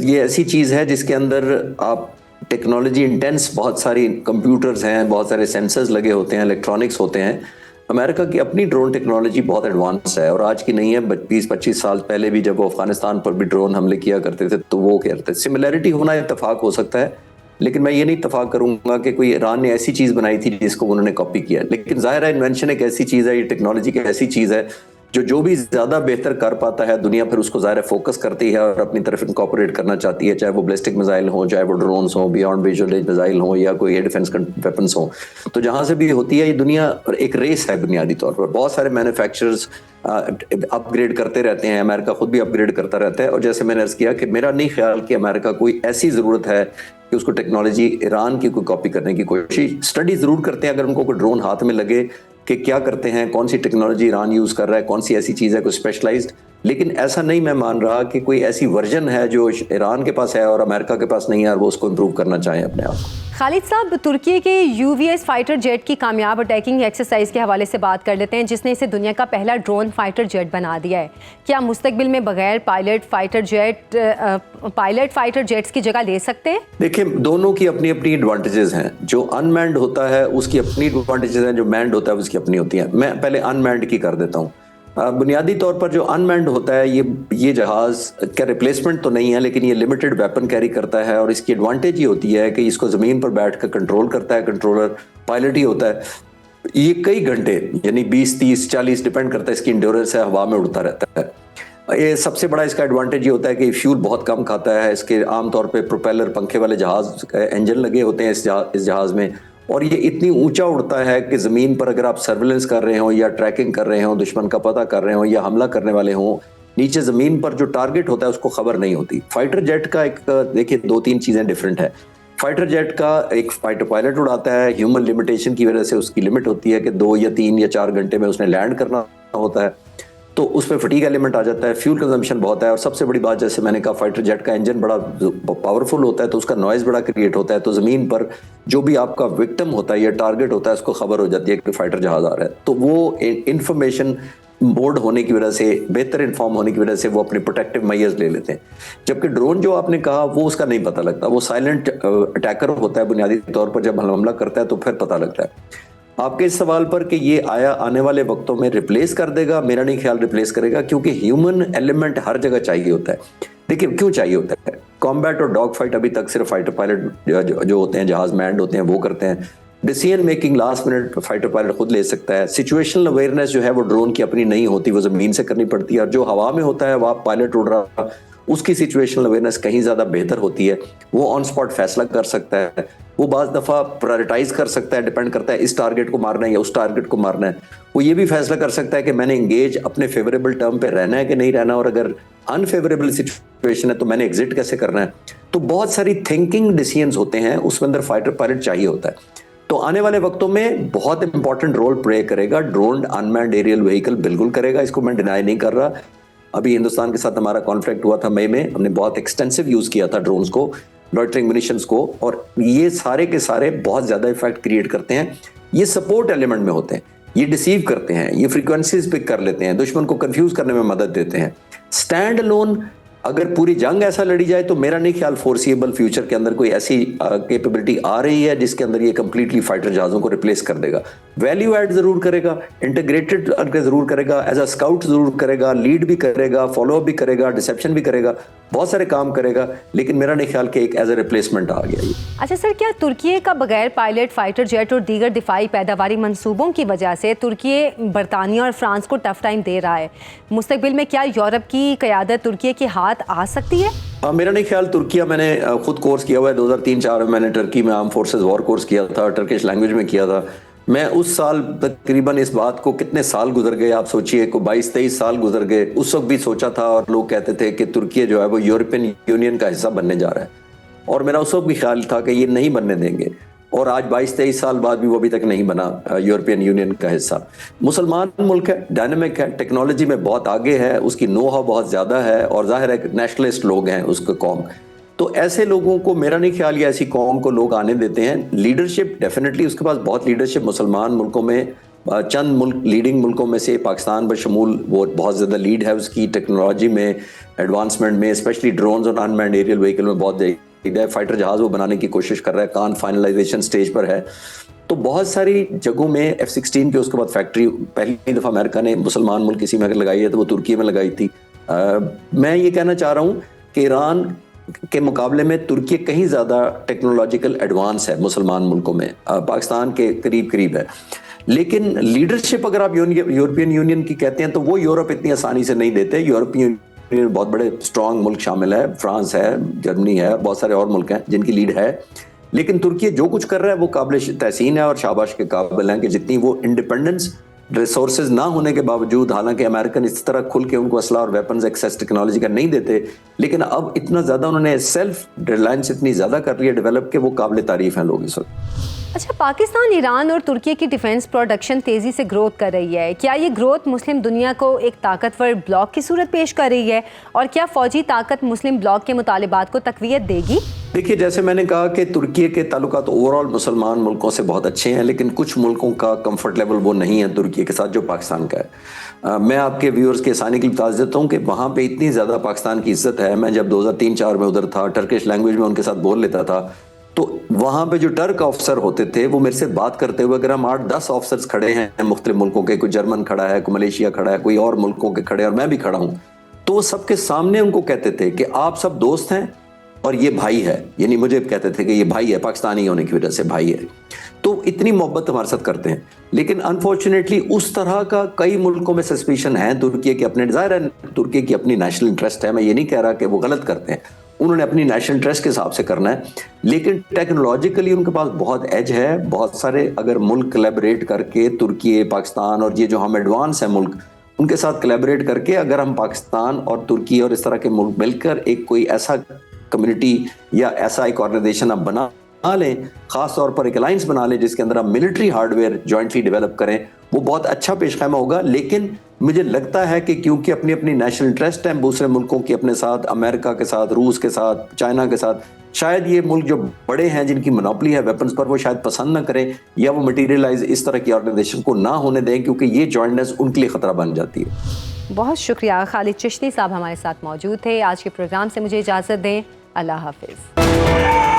S4: ये ऐसी चीज़ है जिसके अंदर आप टेक्नोलॉजी इंटेंस, बहुत सारी कंप्यूटर्स हैं, बहुत सारे सेंसर्स लगे होते हैं, इलेक्ट्रॉनिक्स होते हैं। अमेरिका की अपनी ड्रोन टेक्नोलॉजी बहुत एडवांस है, और आज की नहीं है, 20-25 साल पहले भी जब वो अफगानिस्तान पर भी ड्रोन हमले किया करते थे तो वो कहते थे। सिमिलरिटी होना इत्तेफाक हो सकता है, लेकिन मैं ये नहीं इत्तेफाक करूंगा कि कोई ईरान ने ऐसी चीज़ बनाई थी जिसको उन्होंने कॉपी किया। लेकिन ज़ाहिर है इन्वेंशन एक ऐसी चीज़ है, ये टेक्नोलॉजी एक ऐसी चीज़ है जो भी ज़्यादा बेहतर कर पाता है दुनिया फिर उसको ज़ाहिर फोकस करती है और अपनी तरफ इनकॉर्पोरेट करना चाहती है, चाहे वो बैलिस्टिक मिसाइल हो, चाहे वो ड्रोन्स हो, बियॉन्ड विजुअल रेंज मिसाइल हो, या कोई एयर डिफेंस वेपन्स हो। तो जहाँ से भी होती है ये दुनिया एक रेस है बुनियादी तौर पर। बहुत सारे मैन्युफैक्चरर्स अपग्रेड करते रहते हैं, अमेरिका खुद भी अपग्रेड करता रहता है। और जैसे मैंने अर्ज़ किया कि मेरा नहीं ख्याल कि अमेरिका कोई ऐसी ज़रूरत है कि उसको टेक्नोलॉजी ईरान की कोई कॉपी करने की कोशिश, स्टडी ज़रूर करते हैं अगर उनको कोई ड्रोन हाथ में लगे कि क्या करते हैं, कौन सी टेक्नोलॉजी ईरान यूज़ कर रहा है, कौन सी ऐसी चीज़ है कोई स्पेशलाइज्ड। लेकिन ऐसा नहीं मैं मान रहा कि कोई ऐसी वर्जन है जो ईरान के पास है और अमेरिका के पास नहीं है और वो उसको इम्प्रूव करना चाहें अपने आप को।
S1: खालिद साहब, तुर्की के UVS फाइटर जेट की कामयाब अटैकिंग एक्सरसाइज के हवाले से बात कर लेते हैं, जिसने इसे दुनिया का पहला ड्रोन फाइटर जेट बना दिया है। क्या मुस्तकबिल में बगैर पायलट फाइटर जेट्स की जगह ले सकते हैं? देखिए,
S4: दोनों की अपनी अपनी एडवांटेजेस हैं। जो अनमैन्ड होता है उसकी अपनी एडवांटेजेस हैं, जो मैन्ड होता है उसकी अपनी होती है। मैं पहले अनमैन्ड की कर देता हूँ। बुनियादी तौर पर जो अनमैन्ड होता है ये जहाज का रिप्लेसमेंट तो नहीं है, लेकिन ये लिमिटेड वेपन कैरी करता है और इसकी एडवांटेज ये होती है कि इसको ज़मीन पर बैठ कर कंट्रोल करता है, कंट्रोलर पायलट ही होता है। ये कई घंटे यानी 20, 30, 40 डिपेंड करता है इसकी इंड्योरेंस है, हवा में उड़ता रहता है। ये सबसे बड़ा इसका एडवांटेज ये होता है कि फ्यूल बहुत कम खाता है। इसके आमतौर पे प्रोपेलर पंखे वाले जहाज इंजन लगे होते हैं इस जहाज में, और ये इतनी ऊंचा उड़ता है कि ज़मीन पर अगर आप सर्विलेंस कर रहे हो या ट्रैकिंग कर रहे हो, दुश्मन का पता कर रहे हो या हमला करने वाले हो, नीचे ज़मीन पर जो टारगेट होता है उसको खबर नहीं होती। फाइटर जेट का एक देखिए 2-3 चीज़ें डिफरेंट है। फाइटर जेट का एक फाइटर पायलट उड़ाता है, ह्यूमन लिमिटेशन की वजह से उसकी लिमिट होती है कि 2 या 3 या 4 घंटे में उसने लैंड करना होता है, तो उस पर फटीग एलिमेंट आ जाता है, फ्यूल कंजम्पशन बहुत है। और सबसे बड़ी बात, जैसे मैंने कहा, फाइटर जेट का इंजन बड़ा पावरफुल होता है तो उसका नॉइज़ बड़ा क्रिएट होता है, तो ज़मीन पर जो भी आपका विक्टिम होता है या टारगेट होता है उसको खबर हो जाती है कि फाइटर जहाज़ आ रहा है। तो वो इंफॉर्मेशन बोर्ड होने की वजह से, बेहतर इन्फॉर्म होने की वजह से वो अपने प्रोटेक्टिव मेजर्स ले लेते हैं। जबकि ड्रोन जो आपने कहा वो उसका नहीं पता लगता, वो साइलेंट अटैकर होता है बुनियादी तौर पर। जब हमला करता है तो फिर पता लगता है। आपके इस सवाल पर कि ये आने वाले वक्तों में रिप्लेस कर देगा, मेरा नहीं ख्याल रिप्लेस करेगा, क्योंकि ह्यूमन एलिमेंट हर जगह चाहिए होता है। देखिए क्यों चाहिए होता है। कॉम्बैट और डॉग फाइट अभी तक सिर्फ फाइटर पायलट जो होते हैं, जहाज मैंड होते हैं, वो करते हैं। Decision making last minute fighter pilot खुद ले सकता है। सिचुएशनल अवेयरनेस जो है वो ड्रोन की अपनी नहीं होती, वो जमीन से करनी पड़ती है। और जो हवा में होता है, वह पायलट उड़ रहा, उसकी सिचुएशनल अवेयरनेस कहीं ज़्यादा बेहतर होती है। वो ऑन स्पॉट फैसला कर सकता है, वो बाज़ दफ़ा प्रायोरिटाइज कर सकता है, डिपेंड करता है इस टारगेट को मारना है या उस टारगेट को मारना है। वो ये भी फैसला कर सकता है कि मैंने इंगेज अपने फेवरेबल टर्म पे रहना है कि नहीं रहना, और अगर अनफेवरेबल सिचुएशन है तो मैंने एग्जिट कैसे करना है। तो बहुत सारी थिंकिंग डिसीजंस होते हैं, उसमें अंदर फाइटर पायलट चाहिए होता है। तो आने वाले वक्तों में बहुत इंपॉर्टेंट रोल प्ले करेगा ड्रोन, अनमैन्ड एरियल व्हीकल बिल्कुल करेगा, इसको मैं डिनाई नहीं कर रहा। अभी हिंदुस्तान के साथ हमारा कॉन्फ्लिक्ट हुआ था मई में, हमने बहुत एक्सटेंसिव यूज़ किया था ड्रोन्स को, लॉइटरिंग म्यूनिशंस को, और ये सारे के सारे बहुत ज़्यादा इफेक्ट क्रिएट करते हैं। ये सपोर्ट एलिमेंट में होते हैं, ये डिसीव करते हैं, ये फ्रीक्वेंसीज पिक कर लेते हैं, दुश्मन को कंफ्यूज करने में मदद देते हैं। स्टैंड अलोन अगर पूरी जंग ऐसा लड़ी जाए तो मेरा नहीं ख्याल फोर्सिएबल फ्यूचर के अंदर कोई ऐसी कैपेबिलिटी आ रही है जिसके अंदर ये कंप्लीटली फाइटर जहाज़ों को रिप्लेस कर देगा। वैल्यू ऐड जरूर करेगा, इंटीग्रेटेड जरूर करेगा, एज अ स्काउट जरूर करेगा, लीड भी करेगा, फॉलो अप भी करेगा, डिसेप्शन भी करेगा, बहुत सारे काम करेगा, लेकिन मेरा नहीं ख्याल कि एक एज अ रिप्लेसमेंट आ गया ये।
S1: अच्छा सर, क्या तुर्की का बगैर पायलट फाइटर जेट और दीगर दिफाई पैदावारी मंसूबों की वजह से तुर्की बरतानिया और फ्रांस को टफ टाइम दे रहा है? मुस्तकबिल में क्या यूरोप की क़यादत तुर्की के हाथ आ सकती है?
S4: मेरा नहीं ख्याल। तुर्किया, मैंने खुद कोर्स किया हुआ है, 2003-04 में मैंने टर्की में आर्म फोर्सेस वॉर कोर्स किया था, टर्किश लैंग्वेज में किया था। मैं उस साल तकरीबन इस बात को कितने साल गुजर गए, आप सोचिए को 22-23 साल गुजर गए। उस वक्त भी सोचा था और लोग कहते थे कि तुर्की जो है वो यूरोपियन यूनियन का हिस्सा बनने जा रहा है, और मेरा उस वक्त भी ख्याल था कि ये नहीं बनने देंगे, और आज 22-23 साल बाद भी वो अभी तक नहीं बना यूरोपियन यूनियन का हिस्सा। मुसलमान मुल्क है, डायनामिक है, टेक्नोलॉजी में बहुत आगे है, उसकी नो हाउ बहुत ज़्यादा है, और जाहिर है नेशनलिस्ट लोग हैं उसका कौम। तो ऐसे लोगों को मेरा नहीं ख्याल ये ऐसी कौम को लोग आने देते हैं। लीडरशिप डेफिनेटली उसके पास बहुत लीडरशिप मुसलमान मुल्कों में, चंद मुल्क लीडिंग मुल्कों में से पाकिस्तान बशमूल वो बहुत ज़्यादा लीड है उसकी टेक्नोलॉजी में, एडवांसमेंट में, स्पेशली ड्रोन्स और अनमैन्ड एरियल व्हीकल में बहुत लीड है। फाइटर जहाज़ वो बनाने की कोशिश कर रहा है, कान फाइनलाइजेशन स्टेज पर है। तो बहुत सारी जगहों में F-16 की उसके बाद फैक्ट्री पहली दफ़ा अमेरिका ने मुसलमान मुल्क किसी में अगर लगाई है तो वो तुर्की में लगाई थी। मैं ये कहना चाह रहा हूँ कि ईरान के मुकाबले में तुर्की कहीं ज़्यादा टेक्नोलॉजिकल एडवांस है मुसलमान मुल्कों में, पाकिस्तान के करीब है। लेकिन लीडरशिप अगर आप यूरोपियन यूनियन की कहते हैं तो वो यूरोप इतनी आसानी से नहीं देते। यूरोपियन यूनियन बहुत बड़े स्ट्रॉन्ग मुल्क शामिल है, फ्रांस है, जर्मनी है, बहुत सारे और मुल्क हैं जिनकी लीड है। लेकिन तुर्की जो कुछ कर रहा है वो काबिल तहसीन है और शाबाश के काबिल हैं कि जितनी वो इंडिपेंडेंस रिसोर्सेज ना होने के बावजूद, हालांकि अमेरिकन इस तरह खुल के उनको असला और वेपन्स एक्सेस टेक्नोलॉजी का नहीं देते, लेकिन अब इतना ज़्यादा उन्होंने सेल्फ रिलायंस इतनी ज़्यादा कर रही है डेवलप के वो काबिल तारीफ हैं लोग इस वक्त।
S1: अच्छा, पाकिस्तान, ईरान और तुर्की की डिफेंस प्रोडक्शन तेज़ी से ग्रोथ कर रही है। क्या ये ग्रोथ मुस्लिम दुनिया को एक ताकतवर ब्लॉक की सूरत पेश कर रही है, और क्या फ़ौजी ताकत मुस्लिम ब्लॉक के मुतालिबात को तक़वियत देगी? देखिए,
S4: जैसे मैंने कहा कि तुर्की के ताल्लुकात ओवरऑल मुसलमान मुल्कों से बहुत अच्छे हैं, लेकिन कुछ मुल्कों का कंफर्ट लेवल वो नहीं है तुर्की के साथ जो पाकिस्तान का है। मैं आपके व्यूअर्स के आसानी के लिए बता देता हूँ कि वहाँ पे इतनी ज़्यादा पाकिस्तान की इज्जत है। मैं जब 2003-04 में उधर था, टर्किश लैंग्वेज में उनके साथ बोल लेता था, तो वहां पे जो टर्क ऑफिसर होते थे वो मेरे से बात करते हुए, अगर हम 8-10 ऑफिसर्स खड़े हैं मुख्तलिफ मुल्कों के, कोई जर्मन खड़ा है, कोई मलेशिया खड़ा है, कोई और मुल्कों के खड़े, और मैं भी खड़ा हूं, तो वो सबके सामने उनको कहते थे कि आप सब दोस्त हैं और ये भाई है, यानी मुझे कहते थे कि ये भाई है, पाकिस्तानी होने की वजह से भाई है। तो इतनी मोहब्बत हमारे साथ करते हैं। लेकिन अनफॉर्चुनेटली उस तरह का कई मुल्कों में सस्पिशन है। तुर्की के अपने, ज़ाहिर है तुर्की की अपनी नेशनल इंटरेस्ट है, मैं ये नहीं कह रहा कि वो गलत करते हैं, उन्होंने अपनी नेशनल इंटरेस्ट के हिसाब से करना है, लेकिन टेक्नोलॉजिकली उनके पास बहुत एज है। बहुत सारे अगर मुल्क कोलैबोरेट करके, तुर्की, पाकिस्तान और ये जो हम एडवांस हैं मुल्क, उनके साथ कोलैबोरेट करके अगर हम पाकिस्तान और तुर्की और इस तरह के मुल्क मिलकर एक कोई ऐसा कम्युनिटी या ऐसा एक ऑर्गेनाइजेशन आप बना लें, खास तौर पर एक अलायंस बना लें जिसके अंदर आप मिलिट्री हार्डवेयर जॉइंटली डेवलप करें, वो बहुत अच्छा पेशखैमा होगा। लेकिन मुझे लगता है कि क्योंकि अपनी अपनी नेशनल इंटरेस्ट है दूसरे मुल्कों की अपने साथ, अमेरिका के साथ, रूस के साथ, चाइना के साथ, शायद ये मुल्क जो बड़े हैं जिनकी मोनोपोली है वेपन्स पर, वो शायद पसंद ना करें या वो मटीरियलाइज इस तरह की ऑर्गेनाइजेशन को ना होने दें, क्योंकि ये जॉइंटनेस उनके लिए खतरा बन जाती है।
S1: बहुत शुक्रिया। खालिद चिश्ती साहब हमारे साथ मौजूद थे। आज के प्रोग्राम से मुझे इजाज़त दें। अल्लाह हाफिज़।